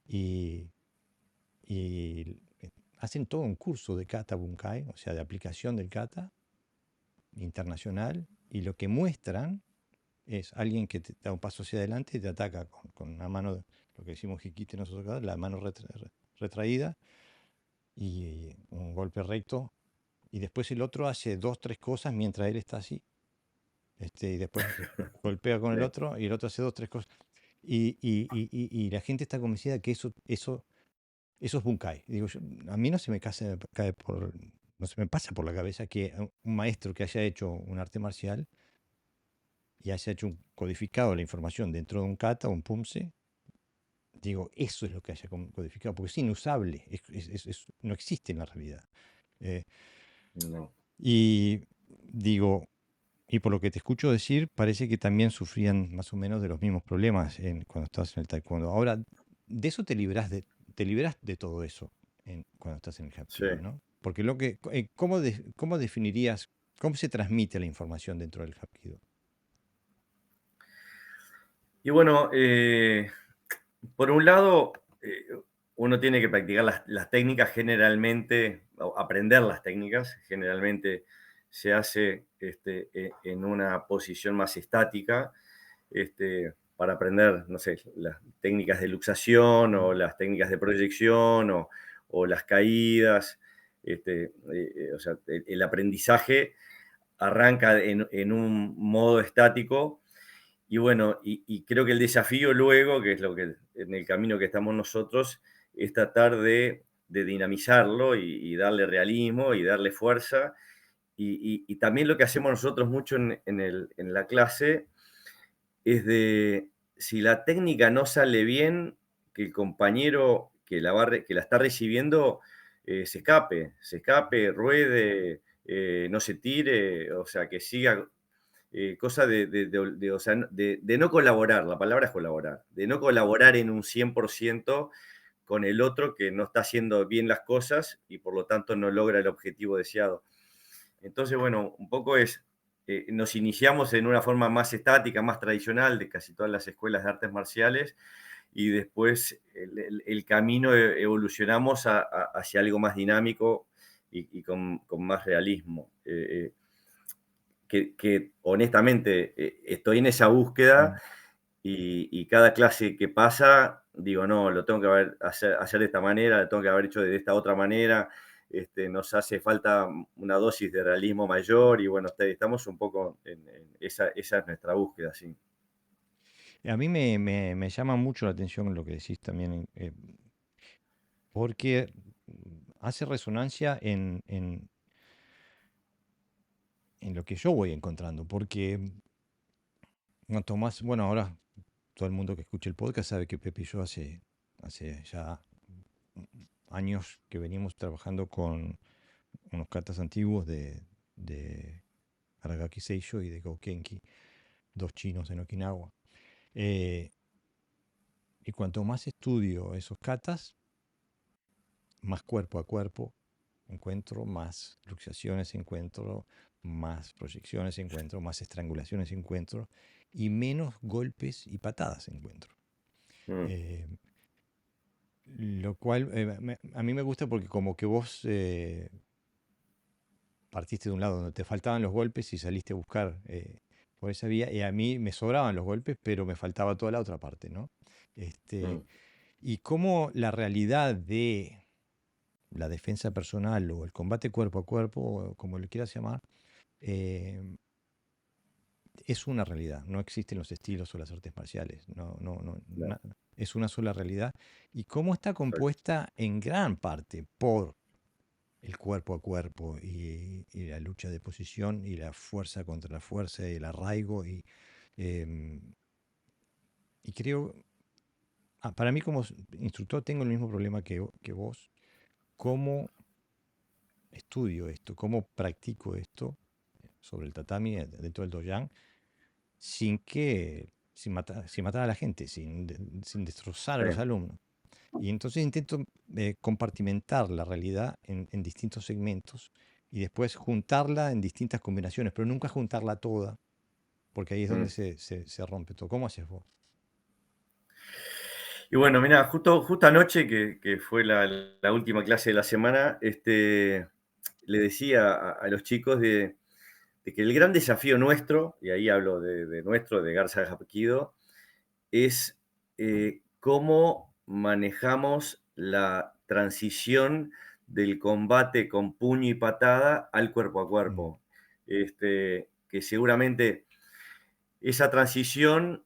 y, y hacen todo un curso de kata bunkai, o sea, de aplicación del kata internacional, y lo que muestran es alguien que te da un paso hacia adelante y te ataca con una mano, lo que decimos hikite nosotros acá, la mano retraída, y un golpe recto, y después el otro hace dos, tres cosas mientras él está así, y después golpea con el sí. otro y el otro hace dos, tres cosas. Y la gente está convencida que eso es bunkai. Digo, a mí no se me no se me pasa por la cabeza que un maestro que haya hecho un arte marcial y haya hecho un codificado la información dentro de un kata o un pumse, digo, eso es lo que haya codificado, porque es inusable, no existe en la realidad. Eh, No. y digo, y por lo que te escucho decir, parece que también sufrían más o menos de los mismos problemas cuando estás en el taekwondo. Ahora, de eso te liberas de todo eso cuando estás en el Sí. hapkido, ¿no? Porque ¿cómo definirías, cómo se transmite la información dentro del hapkido? Y bueno, por un lado, uno tiene que practicar las técnicas generalmente, o aprender las técnicas, generalmente se hace en una posición más estática, para aprender, no sé, las técnicas de luxación o Mm, las técnicas de proyección o las caídas. O sea, el aprendizaje arranca en un modo estático y bueno, y creo que el desafío luego, que es lo que en el camino que estamos nosotros, es tratar de dinamizarlo y darle realismo y darle fuerza. Y también lo que hacemos nosotros mucho en la clase es de, si la técnica no sale bien, que el compañero que la está recibiendo se escape, ruede, no se tire, o sea, que siga, cosa o sea, de no colaborar, la palabra es colaborar, de no colaborar en un 100% con el otro que no está haciendo bien las cosas y por lo tanto no logra el objetivo deseado. Entonces, bueno, un poco nos iniciamos en una forma más estática, más tradicional de casi todas las escuelas de artes marciales, y después el camino evolucionamos hacia algo más dinámico y con más realismo. Que honestamente estoy en esa búsqueda y cada clase que pasa, digo, no, lo tengo que hacer de esta manera, lo tengo que haber hecho de esta otra manera. Nos hace falta una dosis de realismo mayor y bueno, estamos un poco esa es nuestra búsqueda, sí. A mí me llama mucho la atención lo que decís también, porque hace resonancia en lo que yo voy encontrando, porque cuanto más, bueno, ahora todo el mundo que escuche el podcast sabe que Pepe y yo hace ya años que venimos trabajando con unos katas antiguos de Aragaki Seijo y de Goukenki, dos chinos en Okinawa. Y cuanto más estudio esos katas, más cuerpo a cuerpo encuentro, más luxaciones encuentro, más proyecciones encuentro, más estrangulaciones encuentro y menos golpes y patadas encuentro. Mm. Lo cual a mí me gusta porque como que vos partiste de un lado donde te faltaban los golpes y saliste a buscar por esa vía, y a mí me sobraban los golpes, pero me faltaba toda la otra parte, ¿no? Y cómo la realidad de la defensa personal o el combate cuerpo a cuerpo, o como le quieras llamar, es una realidad. No existen los estilos o las artes marciales. Es una sola realidad. Y cómo está compuesta en gran parte por el cuerpo a cuerpo y la lucha de posición y la fuerza contra la fuerza y el arraigo. Y creo, para mí como instructor tengo el mismo problema que vos. ¿Cómo estudio esto? ¿Cómo practico esto sobre el tatami dentro del doyan sin matar a la gente, sin destrozar a los alumnos? Y entonces intento compartimentar la realidad en distintos segmentos y después juntarla en distintas combinaciones, pero nunca juntarla toda, porque ahí es donde se rompe todo. ¿Cómo haces vos? Y bueno, mira, justo anoche, que fue la última clase de la semana, le decía a los chicos de que el gran desafío nuestro, y ahí hablo de nuestro, de Garza Hapkido, es cómo manejamos la transición del combate con puño y patada al cuerpo a cuerpo. Que seguramente esa transición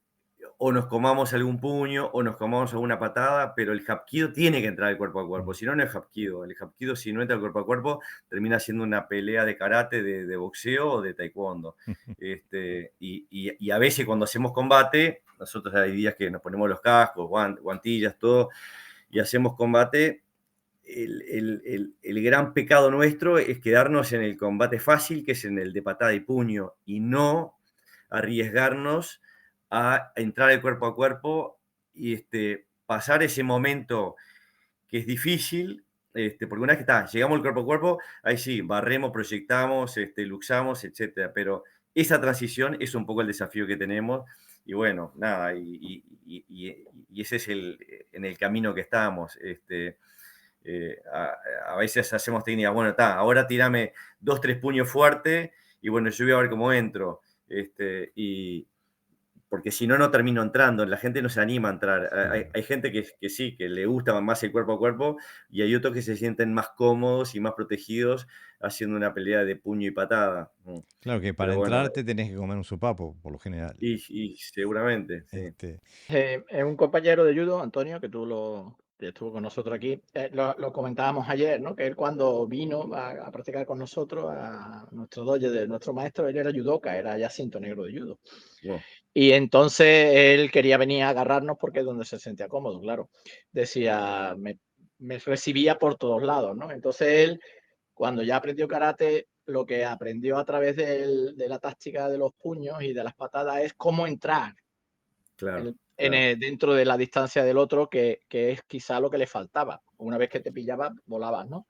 o nos comamos algún puño o nos comamos alguna patada, pero el hapkido tiene que entrar al cuerpo a cuerpo, si no, no es hapkido. El hapkido, si no entra al cuerpo a cuerpo, termina siendo una pelea de karate, de boxeo o de taekwondo. Y a veces cuando hacemos combate, nosotros hay días que nos ponemos los cascos, guantillas, todo, y hacemos combate. El gran pecado nuestro es quedarnos en el combate fácil, que es en el de patada y puño, y no arriesgarnos a entrar el cuerpo a cuerpo y pasar ese momento que es difícil, porque una vez que llegamos al cuerpo a cuerpo, ahí sí, barremos, proyectamos, luxamos, etcétera. Pero esa transición es un poco el desafío que tenemos y bueno, nada, y ese es en el camino que estamos. A veces hacemos técnicas, bueno, ahora tirame 2, 3 puños fuerte y bueno, yo voy a ver cómo entro. Porque si no, no termino entrando, la gente no se anima a entrar. Hay gente que sí, que le gusta más el cuerpo a cuerpo, y hay otros que se sienten más cómodos y más protegidos haciendo una pelea de puño y patada. Claro que para Pero bueno, entrar te tenés que comer un sopapo, por lo general. y seguramente, sí. Es un compañero de judo, Antonio, que estuvo con nosotros aquí. Lo comentábamos ayer, ¿no? Que él cuando vino a practicar con nosotros, a nuestro dojo de nuestro maestro, él era judoka, era ya cinto negro de judo. Wow. Y entonces él quería venir a agarrarnos porque es donde se sentía cómodo, claro. Decía, me recibía por todos lados, ¿no? Entonces él, cuando ya aprendió karate, lo que aprendió a través de la táctica de los puños y de las patadas es cómo entrar Claro, en claro. dentro de la distancia del otro, que es quizá lo que le faltaba. Una vez que te pillaba, volabas, ¿no?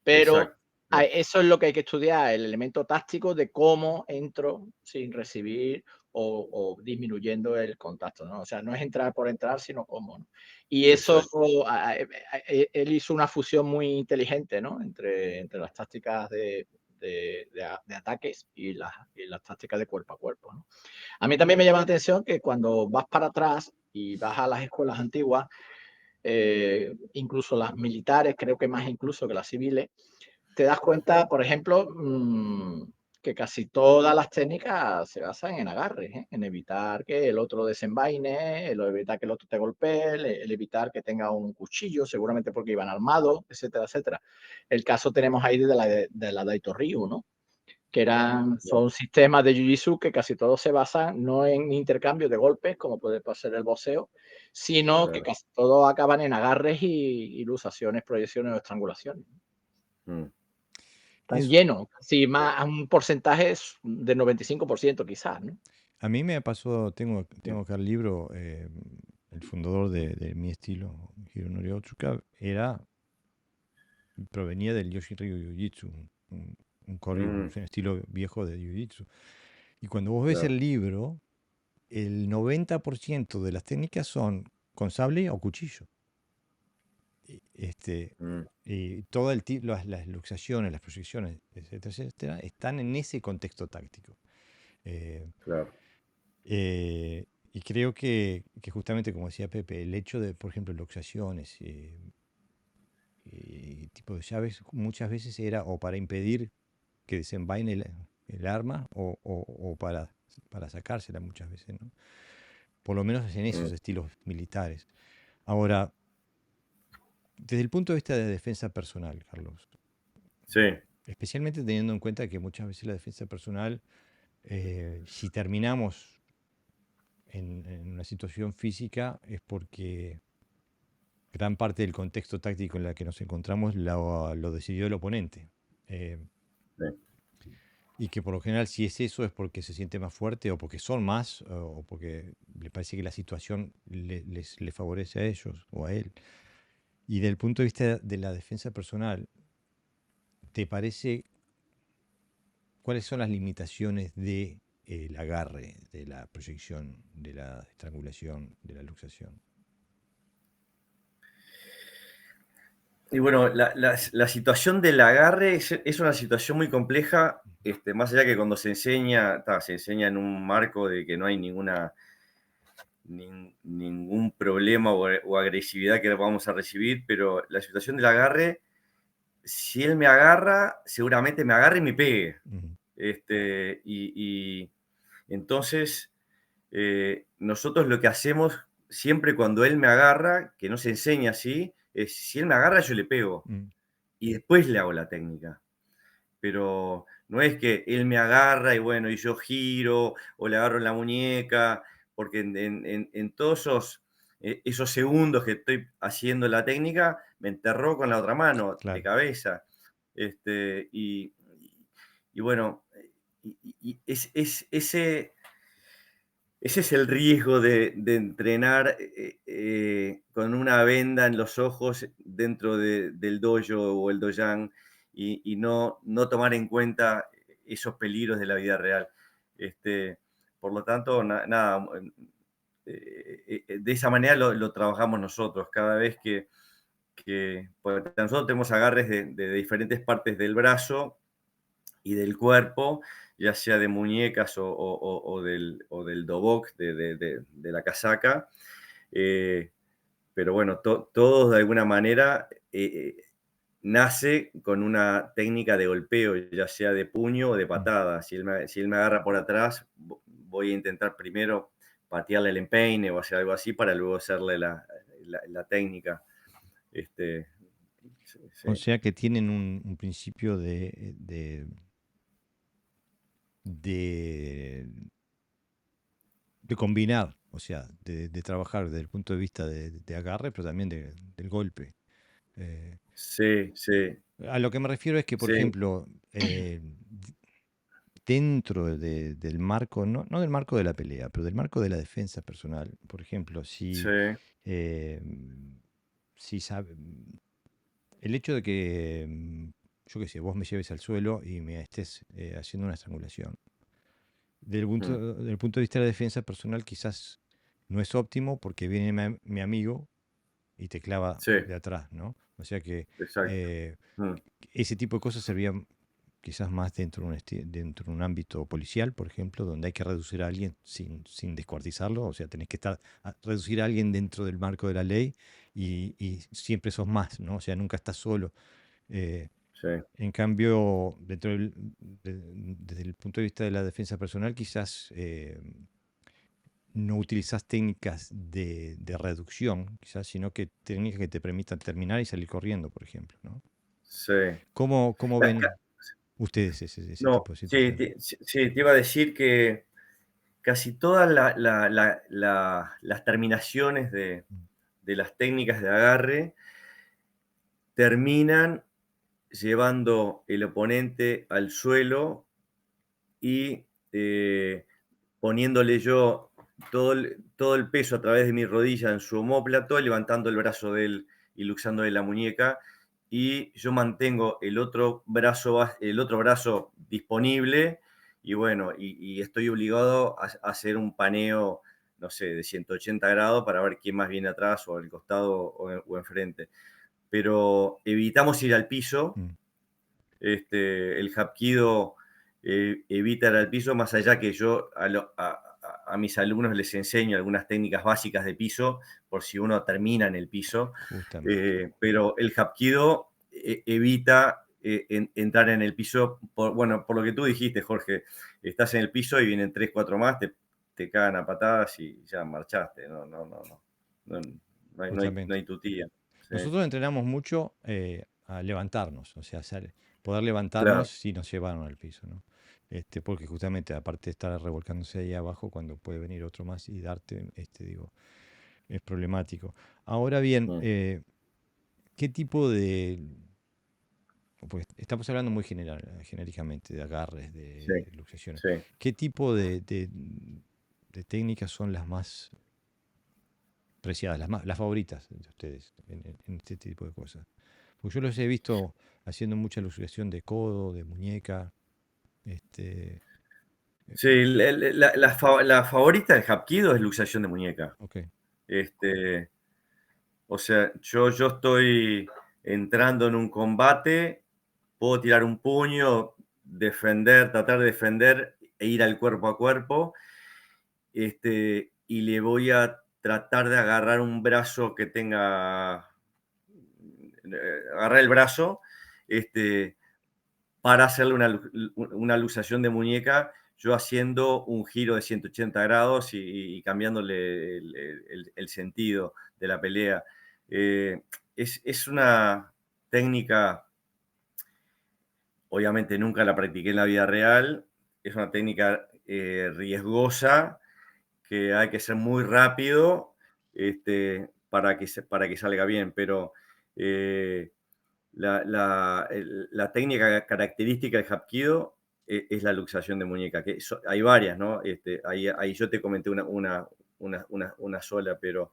Pero Exacto. Claro. eso es lo que hay que estudiar, el elemento táctico de cómo entro sin recibir o disminuyendo el contacto, ¿no? O sea, no es entrar por entrar, sino cómo, ¿no? Y eso, Exacto. él hizo una fusión muy inteligente, ¿no? Entre las tácticas de ataques y las tácticas de cuerpo a cuerpo, ¿no? A mí también me llama la atención que cuando vas para atrás y vas a las escuelas antiguas, incluso las militares, creo que más incluso que las civiles, te das cuenta, por ejemplo, que casi todas las técnicas se basan en agarres, ¿eh? En evitar que el otro desenvaine, el evitar que el otro te golpee, el evitar que tenga un cuchillo, seguramente porque iban armados, etcétera, etcétera. El caso tenemos ahí de la Daito Ryu, ¿no? Que son sistemas de Jiu-Jitsu que casi todos se basan no en intercambio de golpes, como puede ser el boxeo, sino que Claro. casi todos acaban en agarres y luxaciones, proyecciones o estrangulaciones. Mm. Están Es, llenos, sí, más a un porcentaje del 95% quizás, ¿no? a mí me pasó, tengo acá el libro, el fundador de mi estilo, Hironori Otsuka, provenía del Yoshinryu Jiu-Jitsu, un Koryu, Mm, un estilo viejo de Jiu-Jitsu. Y cuando vos ves claro. el libro, el 90% de las técnicas son con sable o cuchillo. Este, Mm, y todo las luxaciones, las proyecciones, etcétera, etcétera, están en ese contexto táctico. Eh, claro. y creo que justamente, como decía Pepe, el hecho de, por ejemplo, luxaciones y tipo de llaves, muchas veces era o para impedir que desenvaine el arma o para sacársela muchas veces, ¿no? Por lo menos en esos Mm, estilos militares. Ahora, desde el punto de vista de defensa personal, Carlos, sí, especialmente teniendo en cuenta que muchas veces la defensa personal, si terminamos en una situación física, es porque gran parte del contexto táctico en el que nos encontramos lo decidió el oponente. Eh, sí. y que por lo general, si es eso, es porque se siente más fuerte o porque son más o porque le parece que la situación le favorece a ellos o a él. Y del punto de vista de la defensa personal, ¿te parece cuáles son las limitaciones del agarre, de la proyección, de la estrangulación, de la luxación? Y bueno, la situación del agarre es una situación muy compleja, más allá que cuando se enseña, se enseña en un marco de que no hay ningún problema o agresividad que vamos a recibir, pero la situación del agarre, si él me agarra, seguramente me agarre y me pegue. Ujú, Y entonces, nosotros lo que hacemos siempre cuando él me agarra, que no se enseña así, es si él me agarra, yo le pego ujú, y después le hago la técnica. Pero no es que él me agarra y bueno, y yo giro o le agarro la muñeca, porque en todos esos segundos que estoy haciendo la técnica, me enterró con la otra mano de claro. cabeza. Este, y, y bueno, ese es el riesgo de entrenar con una venda en los ojos dentro del dojo o el doyan y no tomar en cuenta esos peligros de la vida real. Por lo tanto, nada, de esa manera lo trabajamos nosotros. Cada vez porque nosotros tenemos agarres de diferentes partes del brazo y del cuerpo, ya sea de muñecas o del dobok, de la casaca. Eh, pero bueno, todos de alguna manera nace con una técnica de golpeo, ya sea de puño o de Mm. patada. Si él me agarra por atrás, voy a intentar primero patearle el empeine o hacer algo así para luego hacerle la técnica. Este, sí, O sí. sea que tienen un principio de, de combinar, o sea, de trabajar desde el punto de vista de agarre, pero también del golpe. Eh, Sí, sí, a lo que me refiero es que, por sí, ejemplo, dentro del marco, no del marco de la pelea, pero del marco de la defensa personal. Por ejemplo, sí, eh, si sabe, el hecho de que, yo qué sé, vos me lleves al suelo y me estés haciendo una estrangulación. mm, Del punto de vista de la defensa personal, quizás no es óptimo porque viene mi amigo y te clava sí, de atrás, ¿no? O sea que exacto. eh, Mm, ese tipo de cosas servían quizás más dentro de un ámbito policial, por ejemplo, donde hay que reducir a alguien sin descuartizarlo, o sea, tenés que reducir a alguien dentro del marco de la ley y siempre sos más, ¿no? O sea, nunca estás solo. Eh, sí, en cambio, desde el punto de vista de la defensa personal, quizás no utilizas técnicas de reducción, quizás, sino que técnicas que te permitan terminar y salir corriendo, por ejemplo, ¿no? sí. ¿Cómo La- ven ca- ustedes ese no, tipo de sí, situación? sí, te iba a decir que casi todas las terminaciones Mm, de las técnicas de agarre terminan llevando el oponente al suelo y poniéndole yo todo el peso a través de mi rodilla en su omóplato, levantando el brazo de él y luxándole la muñeca, y yo mantengo el otro brazo disponible, y bueno, y estoy obligado a hacer un paneo, no sé, de 180 grados para ver quién más viene atrás o al costado o enfrente. Pero evitamos ir al piso, mm, el hapkido evita ir al piso, más allá que yo a mis alumnos les enseño algunas técnicas básicas de piso, por si uno termina en el piso, justamente. pero el hapkido evita entrar en el piso, bueno, por lo que tú dijiste, Jorge, estás en el piso y vienen 3, 4 más, te cagan a patadas y ya marchaste, no Justamente. hay tu tía. Sí, Nosotros entrenamos mucho a levantarnos, o sea, poder levantarnos claro. si nos llevaron al piso, ¿no? Porque justamente, aparte de estar revolcándose ahí abajo, cuando puede venir otro más y darte, digo, es problemático. Ahora bien, Mm, ¿qué tipo de... Pues estamos hablando muy genéricamente de agarres, sí, de luxaciones. sí. ¿Qué tipo de técnicas son las más preciadas, las favoritas de ustedes en este tipo de cosas? Porque yo los he visto haciendo mucha luxación de codo, de muñeca. Este, Sí, la favorita del Hapkido es luxación de muñeca. ok. Este, o sea, yo estoy entrando en un combate, puedo tirar un puño, defender, tratar de defender e ir al cuerpo a cuerpo, y le voy a tratar de agarrar un brazo que tenga, agarrar el brazo, este, para hacerle una luxación de muñeca, yo haciendo un giro de 180 grados y cambiándole el sentido de la pelea. Eh, es una técnica, obviamente nunca la practiqué en la vida real, es una técnica riesgosa, que hay que ser muy rápido para que salga bien, pero eh, la técnica característica del Hapkido es la luxación de muñeca, que hay varias, ¿no? Ahí yo te comenté una sola, pero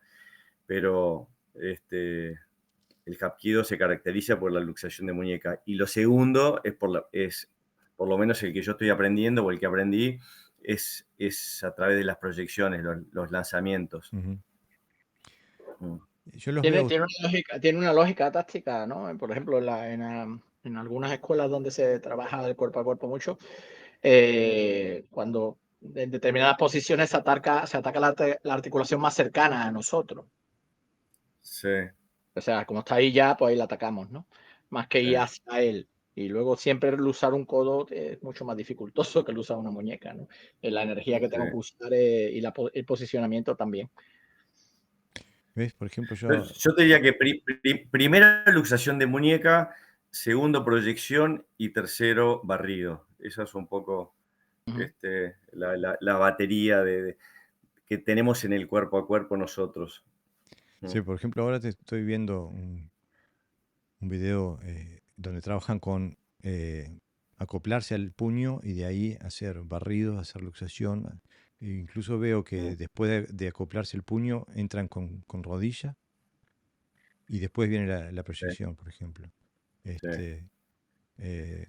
el Hapkido se caracteriza por la luxación de muñeca. Y lo segundo es por lo menos el que yo estoy aprendiendo o el que aprendí, es a través de las proyecciones, los lanzamientos. Ujú. Mm. Yo los Tiene, veo. tiene una lógica táctica, ¿no? Por ejemplo, en algunas escuelas donde se trabaja el cuerpo a cuerpo mucho, cuando en determinadas posiciones se ataca la articulación más cercana a nosotros. Sí, O sea, como está ahí ya, pues ahí la atacamos, ¿no? Más que ir sí, hacia él. Y luego siempre el usar un codo es mucho más dificultoso que el usar una muñeca, ¿no? La energía que sí. tengo que usar y el posicionamiento también. ¿Ves? Por ejemplo, Yo te diría que primera luxación de muñeca, segundo proyección y tercero barrido. Esa es un poco Ujú. la batería que tenemos en el cuerpo a cuerpo nosotros. Mm. sí, por ejemplo, ahora te estoy viendo un video donde trabajan con acoplarse al puño y de ahí hacer barridos, hacer luxación. E incluso veo que después de acoplarse el puño entran con rodilla y después viene la sí, proyección, por ejemplo. sí. Este, eh,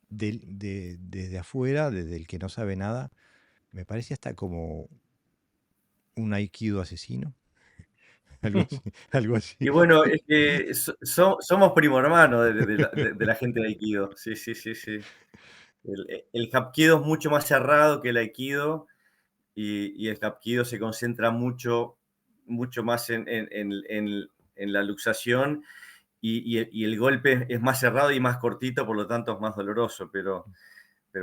desde afuera, desde el que no sabe nada, me parece hasta como un aikido asesino, algo así, algo así. Y bueno, es que somos primo hermano de la gente de Aikido. Sí, sí, sí, sí. El Hapkido es mucho más cerrado que el Aikido y el Hapkido se concentra mucho más en la luxación y el golpe es más cerrado y más cortito, por lo tanto es más doloroso. Pero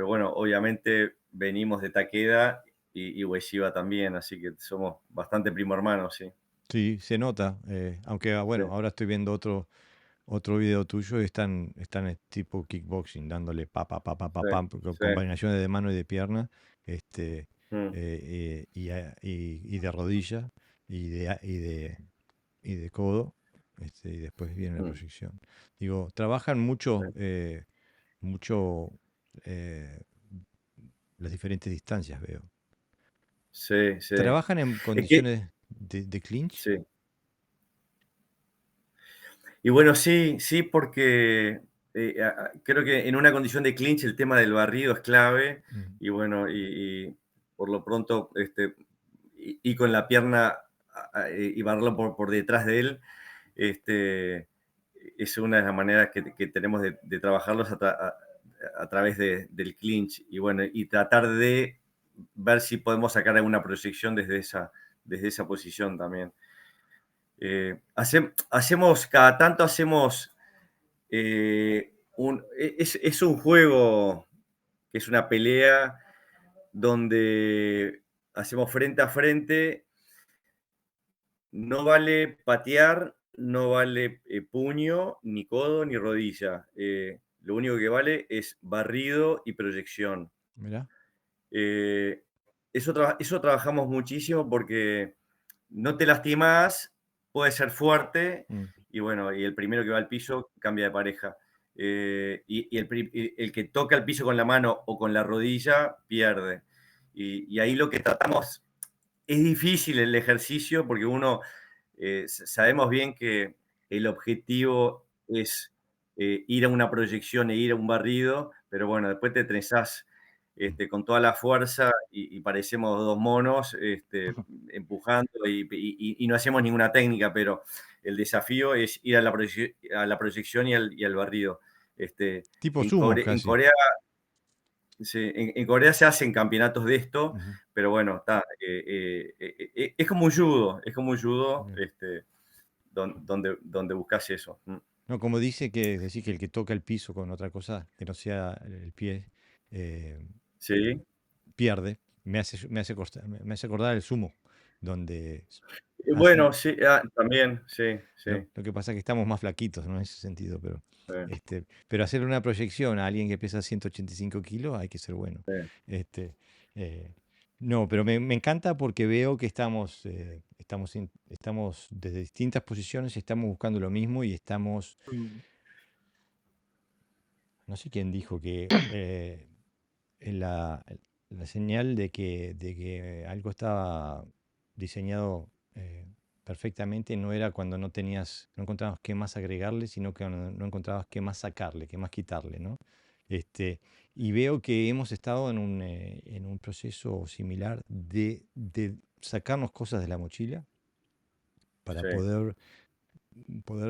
bueno, obviamente venimos de Takeda y Ueshiba también, así que somos bastante primo hermanos, sí. Sí, se nota. Aunque, Sí, bueno, ahora estoy viendo otro video tuyo y están tipo kickboxing, dándole sí, con sí. combinaciones de mano y de pierna, este, Mm, y de rodilla, y de codo, y después viene la mm, proyección. Digo, trabajan sí. mucho eh, las diferentes distancias, veo. Sí, sí. ¿Trabajan en Es que, condiciones de clinch? sí. Y bueno, sí, sí, porque creo que en una condición de clinch el tema del barrido es clave. Mm, Y bueno, y por lo pronto, y con la pierna y barrerlo por detrás de él, este, es una de las maneras que tenemos de trabajarlos a través del clinch. Y bueno, y tratar de ver si podemos sacar alguna proyección desde esa posición también. Cada tanto hacemos es un juego que es una pelea donde hacemos frente a frente, no vale patear, no vale puño, ni codo, ni rodilla. Lo único que vale es barrido y proyección. mirá. Eh, eso trabajamos muchísimo porque no te lastimas, puede ser fuerte Mm. y bueno, y el primero que va al piso cambia de pareja. Y el que toca el piso con la mano o con la rodilla pierde. Y ahí lo que tratamos, es difícil el ejercicio porque sabemos bien que el objetivo es ir a una proyección e ir a un barrido, pero bueno, después te trenzás con toda la fuerza y parecemos dos monos empujando y no hacemos ninguna técnica, pero el desafío es ir a la proyección y al barrido. Tipo En sumo, Corea, en casi. Corea Sí, en Corea se hacen campeonatos de esto, Ujú. pero bueno, es como un judo, Ok. donde buscas eso. No, como dice que decir que el que toca el piso con otra cosa que no sea el pie, eh, Sí, pierde. Me hace acordar el sumo, donde bueno, hacen. sí, también, sí, sí, Lo que pasa es que estamos más flaquitos, ¿no? En ese sentido, sí, pero hacer una proyección a alguien que pesa 185 kilos hay que ser bueno. sí. Este, eh, no, pero me encanta porque veo que estamos desde distintas posiciones, estamos buscando lo mismo y estamos. Mm. No sé quién dijo que en la señal de que algo estaba diseñado perfectamente no era cuando no encontrabas qué más agregarle, sino que no encontrabas qué más sacarle, qué más quitarle, ¿no? Este, y veo que hemos estado en un proceso similar de sacarnos cosas de la mochila para Sí, poder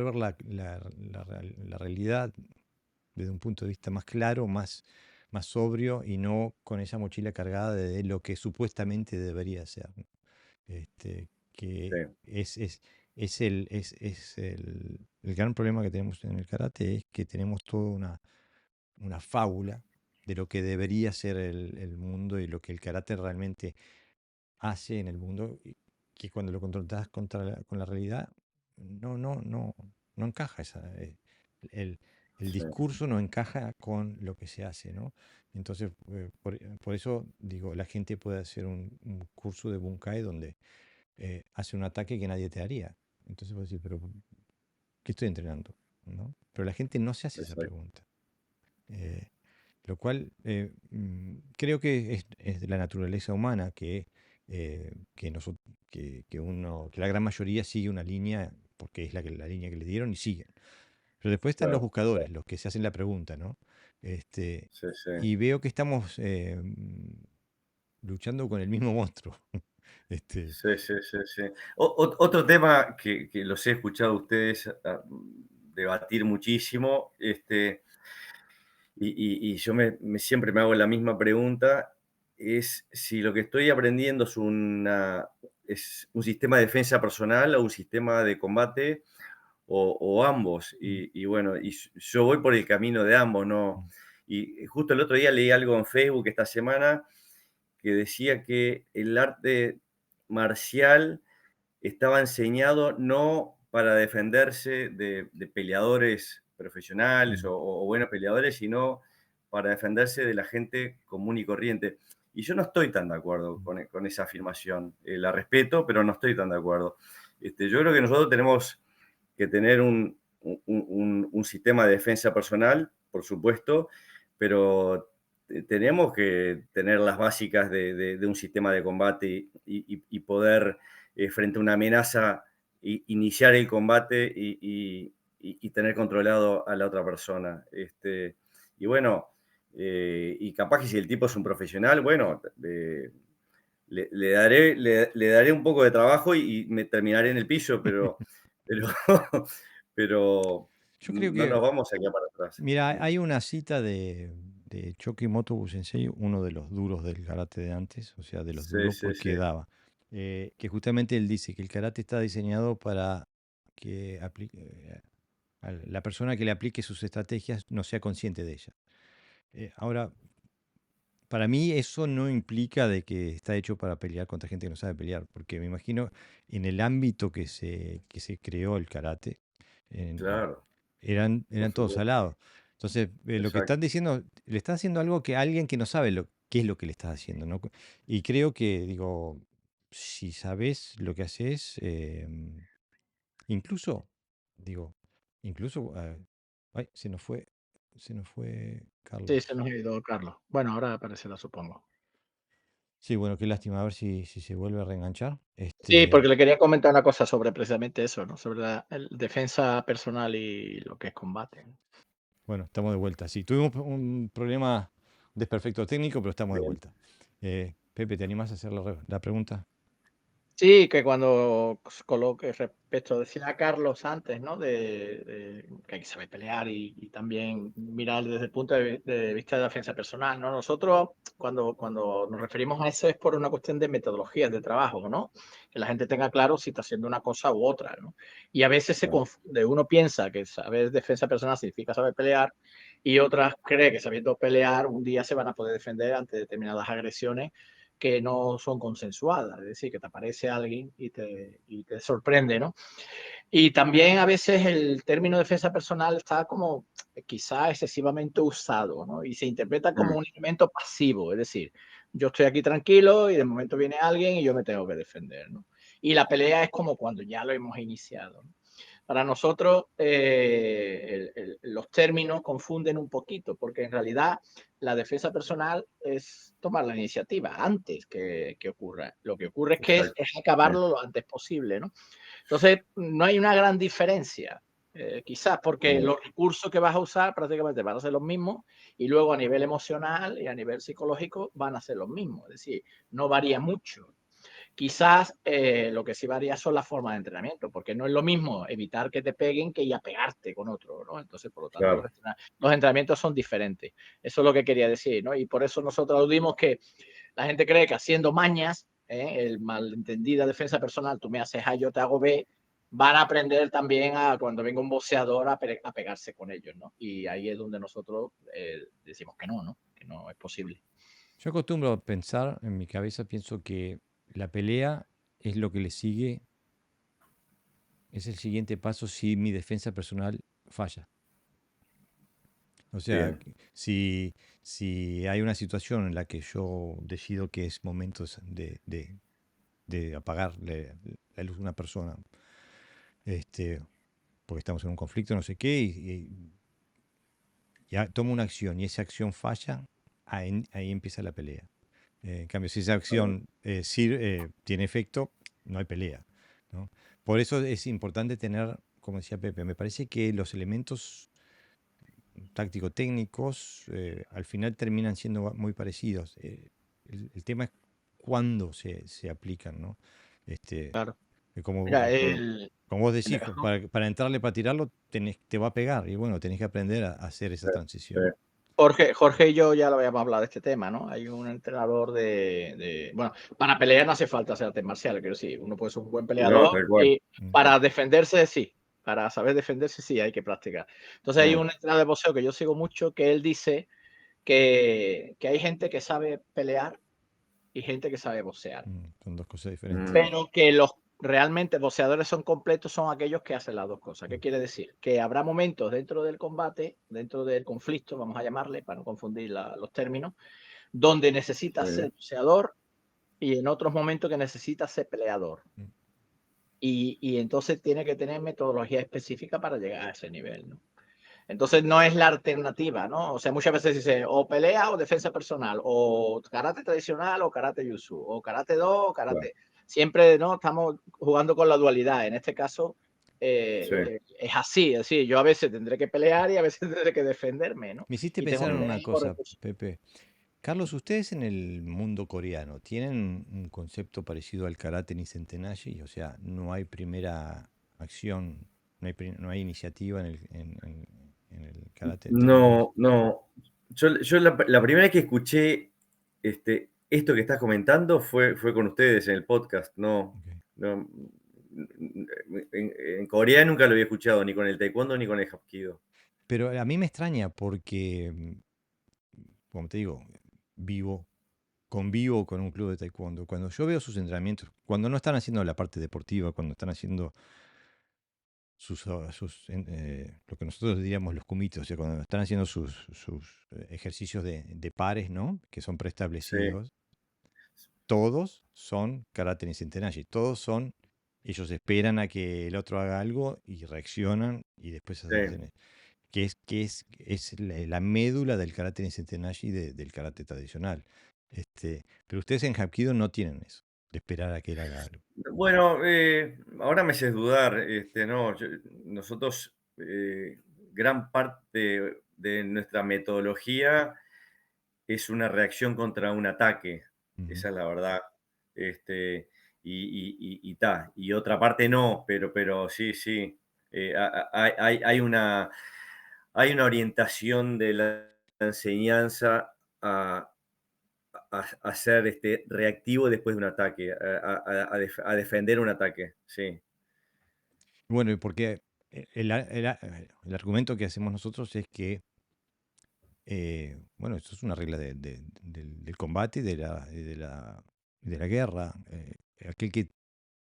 ver la realidad desde un punto de vista más claro, más sobrio y no con esa mochila cargada de lo que supuestamente debería ser, ¿no? sí, Que es el gran problema que tenemos en el karate, es que tenemos toda una fábula de lo que debería ser el mundo y lo que el karate realmente hace en el mundo, y que cuando lo confrontas con la realidad, no encaja el, el sí, discurso no encaja con lo que se hace, ¿no? Entonces, por eso digo, la gente puede hacer un curso de Bunkai donde hace un ataque que nadie te haría. Entonces vos decís, pero ¿qué estoy entrenando? ¿no? Pero la gente no se hace esa exacto. pregunta. Eh, lo cual creo que es de la naturaleza humana que, que la gran mayoría sigue una línea porque es la línea que le dieron y siguen. Pero después están los Claro, buscadores, los que se hacen la pregunta, ¿no? sí, sí. Y veo que estamos luchando con el mismo monstruo. Este, Sí, sí, sí, sí. Otro tema que los he escuchado a ustedes debatir muchísimo, y yo siempre me hago la misma pregunta, es si lo que estoy aprendiendo es un sistema de defensa personal o un sistema de combate o ambos. mm, Y bueno, yo voy por el camino de ambos, ¿no? mm, Y justo el otro día leí algo en Facebook esta semana que decía que el arte marcial estaba enseñado no para defenderse de peleadores profesionales mm. o buenos peleadores, sino para defenderse de la gente común y corriente. Y yo no estoy tan de acuerdo con esa afirmación. La respeto, pero no estoy tan de acuerdo. Yo creo que nosotros tenemos que tener un sistema de defensa personal, por supuesto, pero tenemos que tener las básicas de un sistema de combate y poder, frente a una amenaza, iniciar el combate y tener controlado a la otra persona. Y bueno, y capaz que si el tipo es un profesional, bueno, le daré un poco de trabajo y me terminaré en el piso, pero, pero Yo creo no que, nos vamos a quedar para atrás. mira, hay una cita de Chokimoto Sensei, uno de los duros del karate de antes, o sea, de los Sí, duros sí, porque sí. daba, que justamente él dice que el karate está diseñado para que la persona que le aplique sus estrategias no sea consciente de ellas. Ahora, para mí eso no implica de que está hecho para pelear contra gente que no sabe pelear, porque me imagino en el ámbito que se creó el karate, Claro, por eran todos supuesto. alados. Entonces, lo que están Exacto. diciendo, le están haciendo algo que alguien que no sabe qué es lo que le estás haciendo, ¿no? Y creo que, digo, si sabes lo que haces, incluso, digo, incluso, ay, se nos fue Sí, se Carlos. nos ha ido Carlos. Bueno, ahora aparecerá, supongo. Sí, bueno, qué lástima, a ver si se vuelve a reenganchar. Sí, porque le quería comentar una cosa sobre precisamente eso, ¿no? Sobre la defensa personal y lo que es combate. Bueno, estamos de vuelta. Sí, tuvimos un problema, un desperfecto técnico, pero estamos de Bien. vuelta. Pepe, ¿te animás a hacer la pregunta? Sí, que cuando coloque respecto, decía Carlos antes, ¿no? De que hay que saber pelear y también mirar desde el punto de vista de la defensa personal, ¿no? Nosotros, cuando nos referimos a eso, es por una cuestión de metodologías de trabajo, ¿no? Que la gente tenga claro si está haciendo una cosa u otra, ¿no? Y a veces se Claro, confunde. Uno piensa que saber defensa personal significa saber pelear y otras cree que sabiendo pelear un día se van a poder defender ante determinadas agresiones que no son consensuadas, es decir, que te aparece alguien y te sorprende, ¿no? Y también a veces el término defensa personal está como quizá excesivamente usado, ¿no? Y se interpreta como mm, un elemento pasivo, es decir, yo estoy aquí tranquilo y de momento viene alguien y yo me tengo que defender, ¿no? Y la pelea es como cuando ya lo hemos iniciado, ¿no? Para nosotros los términos confunden un poquito, porque en realidad la defensa personal es tomar la iniciativa antes que ocurra. Lo que ocurre es que exacto. es Sí, acabarlo lo antes posible, ¿no? Entonces, no hay una gran diferencia, quizás porque mm, los recursos que vas a usar prácticamente van a ser los mismos y luego a nivel emocional y a nivel psicológico van a ser los mismos, es decir, no varía mucho. Quizás lo que sí varía son las formas de entrenamiento, porque no es lo mismo evitar que te peguen que ir a pegarte con otro, ¿no? Entonces, por lo tanto, claro, los entrenamientos son diferentes. Eso es lo que quería decir, ¿no? Y por eso nosotros audimos que la gente cree que haciendo mañas, el malentendida defensa personal, tú me haces A, yo te hago B, van a aprender también a cuando venga un boxeador a pegarse con ellos, ¿no? Y ahí es donde nosotros decimos que no, ¿no? Que no es posible. Yo acostumbro a pensar, en mi cabeza pienso que la pelea es lo que le sigue, es el siguiente paso si mi defensa personal falla. O sea, bien, si hay una situación en la que yo decido que es momento de apagarle la luz a una persona, este, porque estamos en un conflicto, no sé qué, y toma una acción y esa acción falla, ahí empieza la pelea. En cambio, si esa acción tiene efecto, no hay pelea, ¿no? Por eso es importante tener, como decía Pepe, me parece que los elementos táctico-técnicos al final terminan siendo muy parecidos. El tema es cuándo se aplican, ¿no? Claro. Como, Mira, como vos decís, para entrarle, para tirarlo, te va a pegar y bueno, tenés que aprender a hacer esa Sí, transición. sí. Jorge y yo ya lo habíamos hablado de este tema, ¿no? Hay un entrenador bueno, para pelear no hace falta ser arte marcial, quiero decir, uno puede ser un buen No, peleador tal cual. y para defenderse sí, para saber defenderse sí hay que practicar. Entonces hay Mm, un entrenador de boxeo que yo sigo mucho que él dice que hay gente que sabe pelear y gente que sabe boxear, Son dos cosas diferentes. pero que los realmente boxeadores son completos son aquellos que hacen las dos cosas. ¿Qué quiere decir? Que habrá momentos dentro del combate, dentro del conflicto, vamos a llamarle, para no confundir los términos, donde necesitas sí, ser boxeador y en otros momentos que necesitas ser peleador. Y entonces tiene que tener metodología específica para llegar a ese nivel, ¿no? Entonces no es la alternativa, ¿no? O sea, muchas veces dice o pelea o defensa personal, o karate tradicional o karate yusu, o karate do o claro, karate. Siempre, ¿no? Estamos jugando con la dualidad. En este caso sí. es así, es decir, yo a veces tendré que pelear y a veces tendré que defenderme, ¿no? Me hiciste Y tengo pensar que en tener una esos cosa, recursos. Pepe. Carlos, ustedes en el mundo coreano tienen un concepto parecido al karate Nisentenashi, o sea, no hay primera acción, no hay iniciativa en el karate tradicional. No, no. Yo la primera vez que escuché esto que estás comentando fue con ustedes en el podcast. No, Ok. no, en Corea nunca lo había escuchado, ni con el taekwondo ni con el hapkido. Pero a mí me extraña porque, como te digo, convivo con un club de taekwondo. Cuando yo veo sus entrenamientos, cuando no están haciendo la parte deportiva, cuando están haciendo lo que nosotros diríamos los kumitos, o sea, cuando están haciendo sus ejercicios de pares, ¿no? Que son Sí, preestablecidos, todos son karate Nisentenashi, ellos esperan a que el otro haga algo y reaccionan y después sí. hacen, es la médula del karate Nisentenashi del karate tradicional. Pero ustedes en Hapkido no tienen eso, de esperar a que él haga algo. Bueno, ahora me haces dudar, no, nosotros, gran parte de nuestra metodología es una reacción contra un ataque, Ujú. esa es la verdad. Este, y ta, y otra parte no, pero sí, sí, hay una orientación de la enseñanza a, a ser reactivo después de un ataque, a defender un ataque, sí, Bueno, y porque el argumento que hacemos nosotros es que, bueno, esto es una regla del combate y de la guerra. Aquel que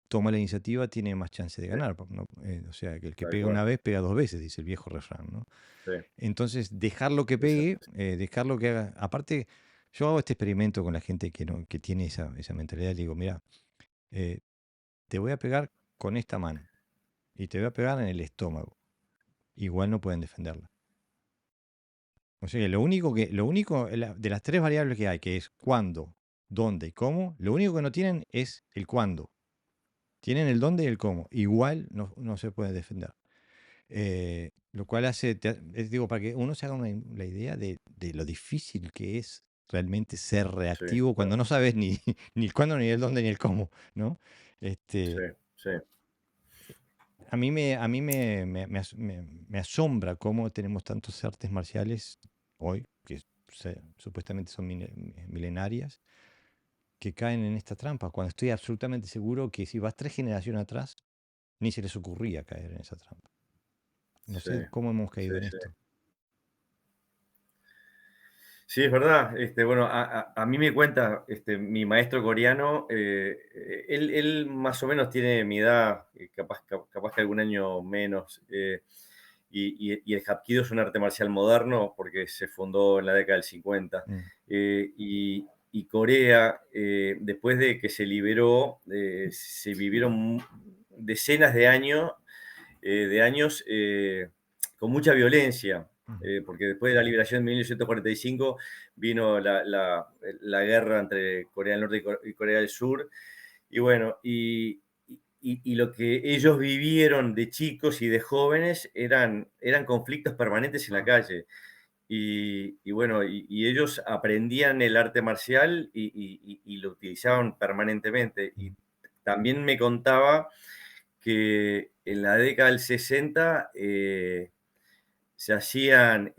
toma la iniciativa tiene más chance de sí, ganar, ¿no? O sea, que el que tal pega cual, una vez, pega dos veces, dice el viejo refrán, ¿no? sí, Entonces, dejarlo que esa- pegue, dejarlo que haga. Aparte, yo hago este experimento con la gente que tiene esa mentalidad. Le digo, mira, eh, te voy a pegar con esta mano y te voy a pegar en el estómago. Igual no pueden defenderla. O sea que de las tres variables que hay, que es cuándo, dónde y cómo, lo único que no tienen es el cuándo. Tienen el dónde y el cómo. Igual no se puede defender. Lo cual hace, digo, para que uno se haga la idea de lo difícil que es realmente ser sí, reactivo claro, cuando no sabes ni el cuándo, ni el dónde, ni el cómo, ¿no? sí, Este, sí, a mí me asombra cómo tenemos tantos artes marciales hoy, que supuestamente son milenarias, que caen en esta trampa, cuando estoy absolutamente seguro que si vas 3 generaciones atrás, ni se les ocurría caer en esa trampa. No sí, sé cómo hemos sí, caído en sí. esto. Sí, es verdad. Bueno, a mí me cuenta mi maestro coreano, él más o menos tiene mi edad, capaz que algún año menos, y el Hapkido es un arte marcial moderno porque se fundó en la década del 50. Mm. Y Corea, después de que se liberó, se vivieron decenas de años de años con mucha violencia, Ujú. porque después de la liberación de 1945 vino la guerra entre Corea del Norte y Corea del Sur, y bueno, y lo que ellos vivieron de chicos y de jóvenes eran conflictos permanentes en la calle. Y bueno, y ellos aprendían el arte marcial y lo utilizaban permanentemente. Y también me contaba que en la década del 60 se hacían,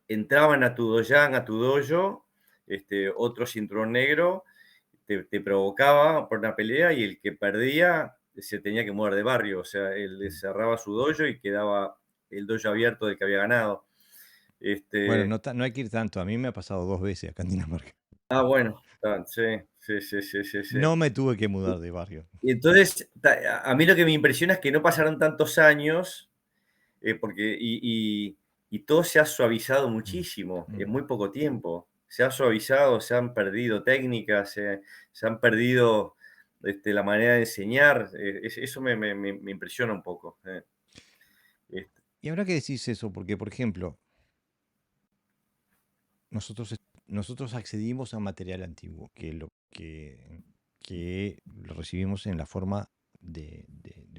entraban a tu doyan, a tu dojo, otro cinturón negro, te provocaba por una pelea y el que perdía se tenía que mudar de barrio, o sea, él le cerraba su dojo y quedaba el dojo abierto del que había ganado. Bueno, Este, no hay que ir tanto. A mí me ha pasado 2 veces acá en Dinamarca. bueno, sí, sí, sí, sí, sí, sí. No me tuve que mudar de barrio. Y entonces, a mí lo que me impresiona es que no pasaron tantos años, porque, y todo se ha suavizado Mm, muchísimo en mm. muy poco tiempo. Se ha suavizado, se han perdido técnicas, se han perdido la manera de enseñar. Eso me impresiona un poco. Este, Y ahora que decís eso, porque por ejemplo, nosotros accedimos a material antiguo, que lo recibimos en la forma de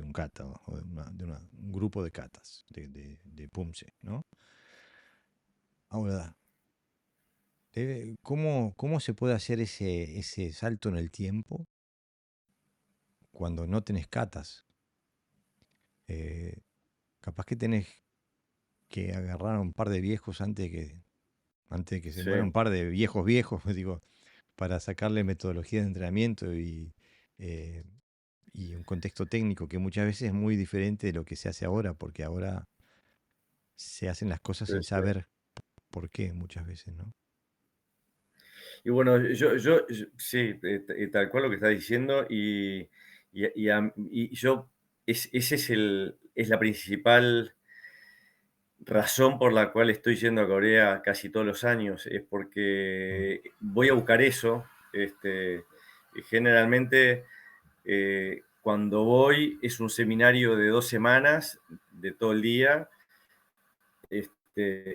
un kata o un grupo de katas, de Pumse, ¿no? Ahora, ¿cómo se puede hacer ese salto en el tiempo cuando no tenés katas? Eh, Capaz que tenés que agarrar a un par de viejos antes de que se sí. mueran un par de viejos viejos, digo, para sacarle metodología de entrenamiento eh, y un contexto técnico que muchas veces es muy diferente de lo que se hace ahora, porque ahora se hacen las cosas Sí, sin sí. saber por qué muchas veces, ¿no? Y bueno, sí, tal cual lo que estás diciendo, y yo, ese es la principal razón por la cual estoy yendo a Corea casi todos los años, es Mm, porque voy a buscar eso. Y generalmente, cuando voy es un seminario de 2 semanas, de todo el día.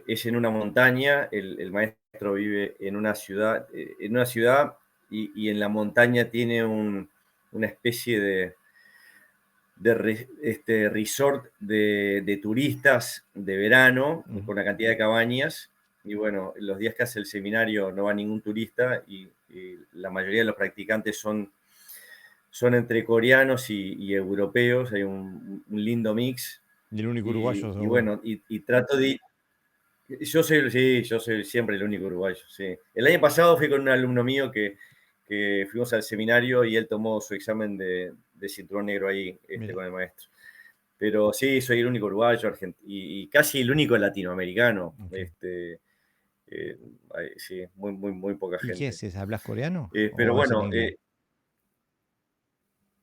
Es en una montaña, el maestro vive en una ciudad y en la montaña tiene una especie de resort de turistas de verano, ujú. con una cantidad de cabañas. Y bueno, los días que hace el seminario no va ningún turista y la mayoría de los practicantes son entre coreanos y europeos, hay un lindo mix. Y el único uruguayo Y sos vos. bueno, y trato de, yo soy siempre el único uruguayo, sí. El año pasado fui con un alumno mío que fuimos al seminario y él tomó su examen de cinturón negro ahí, Mira, con el maestro. Pero sí, soy el único uruguayo y casi el único latinoamericano. ok. Sí, muy, muy, muy poca ¿Y qué gente. haces? ¿Hablas coreano Pero o es en bueno, inglés?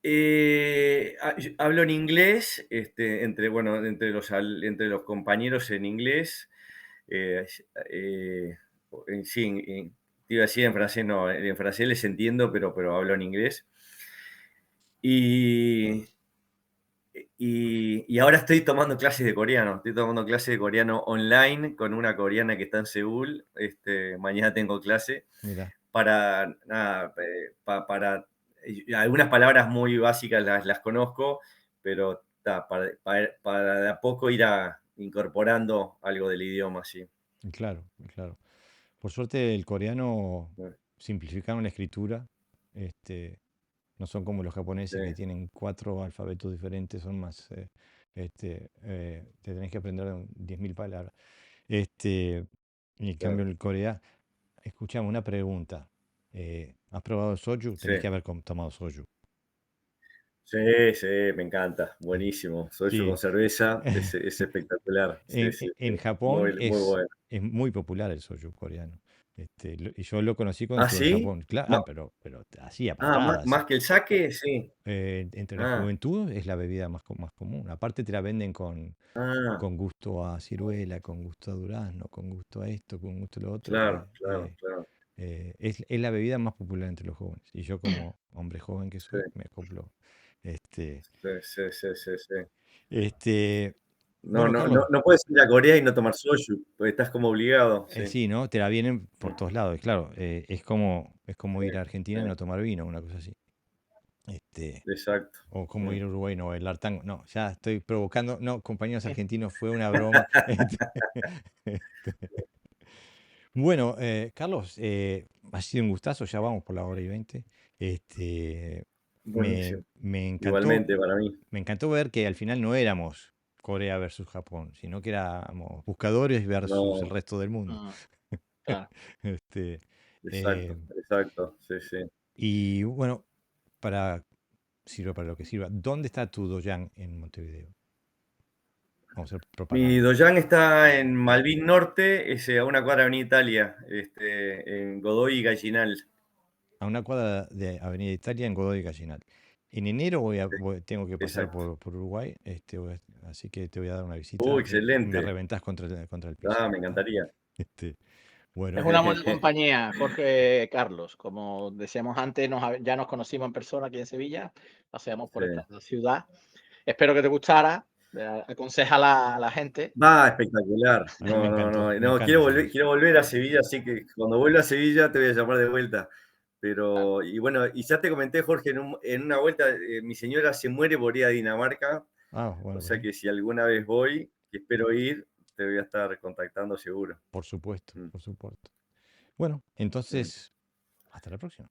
yo hablo en inglés, bueno, entre los compañeros en inglés. Eh, eh, sí, te iba a decir en francés, no, en francés les entiendo, pero hablo en inglés. Y, y ahora estoy tomando clases de coreano, estoy tomando clases de coreano online con una coreana que está en Seúl. Mañana tengo clase Mira, para, nada, algunas palabras muy básicas las conozco, pero para de a poco ir incorporando algo del idioma, sí. claro, claro. Por suerte el coreano simplificaron la escritura. Este, no son como los Sí, japoneses que tienen 4 alfabetos diferentes, son más, te tenés que aprender 10.000 palabras. Y en sí, cambio en Corea, escuchame una pregunta. ¿Has probado el soju? sí. Tenés que haber tomado soju. Sí, sí, me encanta, buenísimo. Soy con Sí. cerveza, es espectacular. Sí, sí, En sí. Japón Muy, muy bueno. es muy popular el soju coreano. Y yo lo conocí cuando ¿Ah, estuve en sí? Japón. Claro, Ma- pero hacía más, patadas. que el saque, sí. Entre la Ah, juventud es la bebida más común. Aparte te la venden ah, con gusto a ciruela, con gusto a durazno, con gusto a esto, con gusto a lo otro. claro, claro, claro. Es la bebida más popular entre los jóvenes. Y yo como hombre joven que Sí. soy, me acoplo. Este, Sí, sí, sí, sí, sí. este, No, bueno, no, no, Carlos, no puedes ir a Corea y no tomar soju, porque estás como obligado, sí. sí, ¿no? Te la vienen por Mm, todos lados, claro. Es como sí, ir a Argentina y sí, no tomar vino, una cosa así. Este, exacto. o como Mm. ir a Uruguay y no bailar tango. No, ya estoy provocando. No, compañeros argentinos, fue una broma. Este, bueno, Carlos, ha sido un gustazo, ya vamos por la hora y 20. Este, me, Buenísimo. me encantó, Igualmente para mí. me encantó ver que al final no éramos Corea versus Japón, sino que éramos buscadores versus el No, resto del mundo. Mm, claro. Este, exacto, eh, exacto. Sí, sí. y bueno, sirve para lo que sirva. ¿Dónde está tu Doyan en Montevideo? Vamos a hacer Mi propaganda. doyan está en Malvin Norte, es a una cuadra de Avenida Italia, en Godoy y Gallinal. A una cuadra de Avenida Italia en Godoy y Gallinal. En enero tengo que pasar Exacto. por Uruguay, así que te voy a dar una visita. Me Excelente. reventás contra el piso. Ah, me encantaría. Este, bueno, Es una buena compañía, Jorge Carlos. Como decíamos antes, ya nos conocimos en persona aquí en Sevilla, paseamos por Sí. esta ciudad. Espero que te gustara. Aconseja a la gente. Va, espectacular. a mí me No, no, encantó, no, me no, encanta Sevilla. quiero volver a Sevilla, así que cuando vuelva a Sevilla te voy a llamar de vuelta. Pero, y bueno, y ya te comenté, Jorge, en una vuelta, mi señora se muere por ir a Dinamarca, Ah, o bueno, sea bien. que si alguna vez voy, que espero ir, te voy a estar contactando seguro. Por supuesto, Mm, por supuesto. Bueno, mm. entonces, hasta la próxima.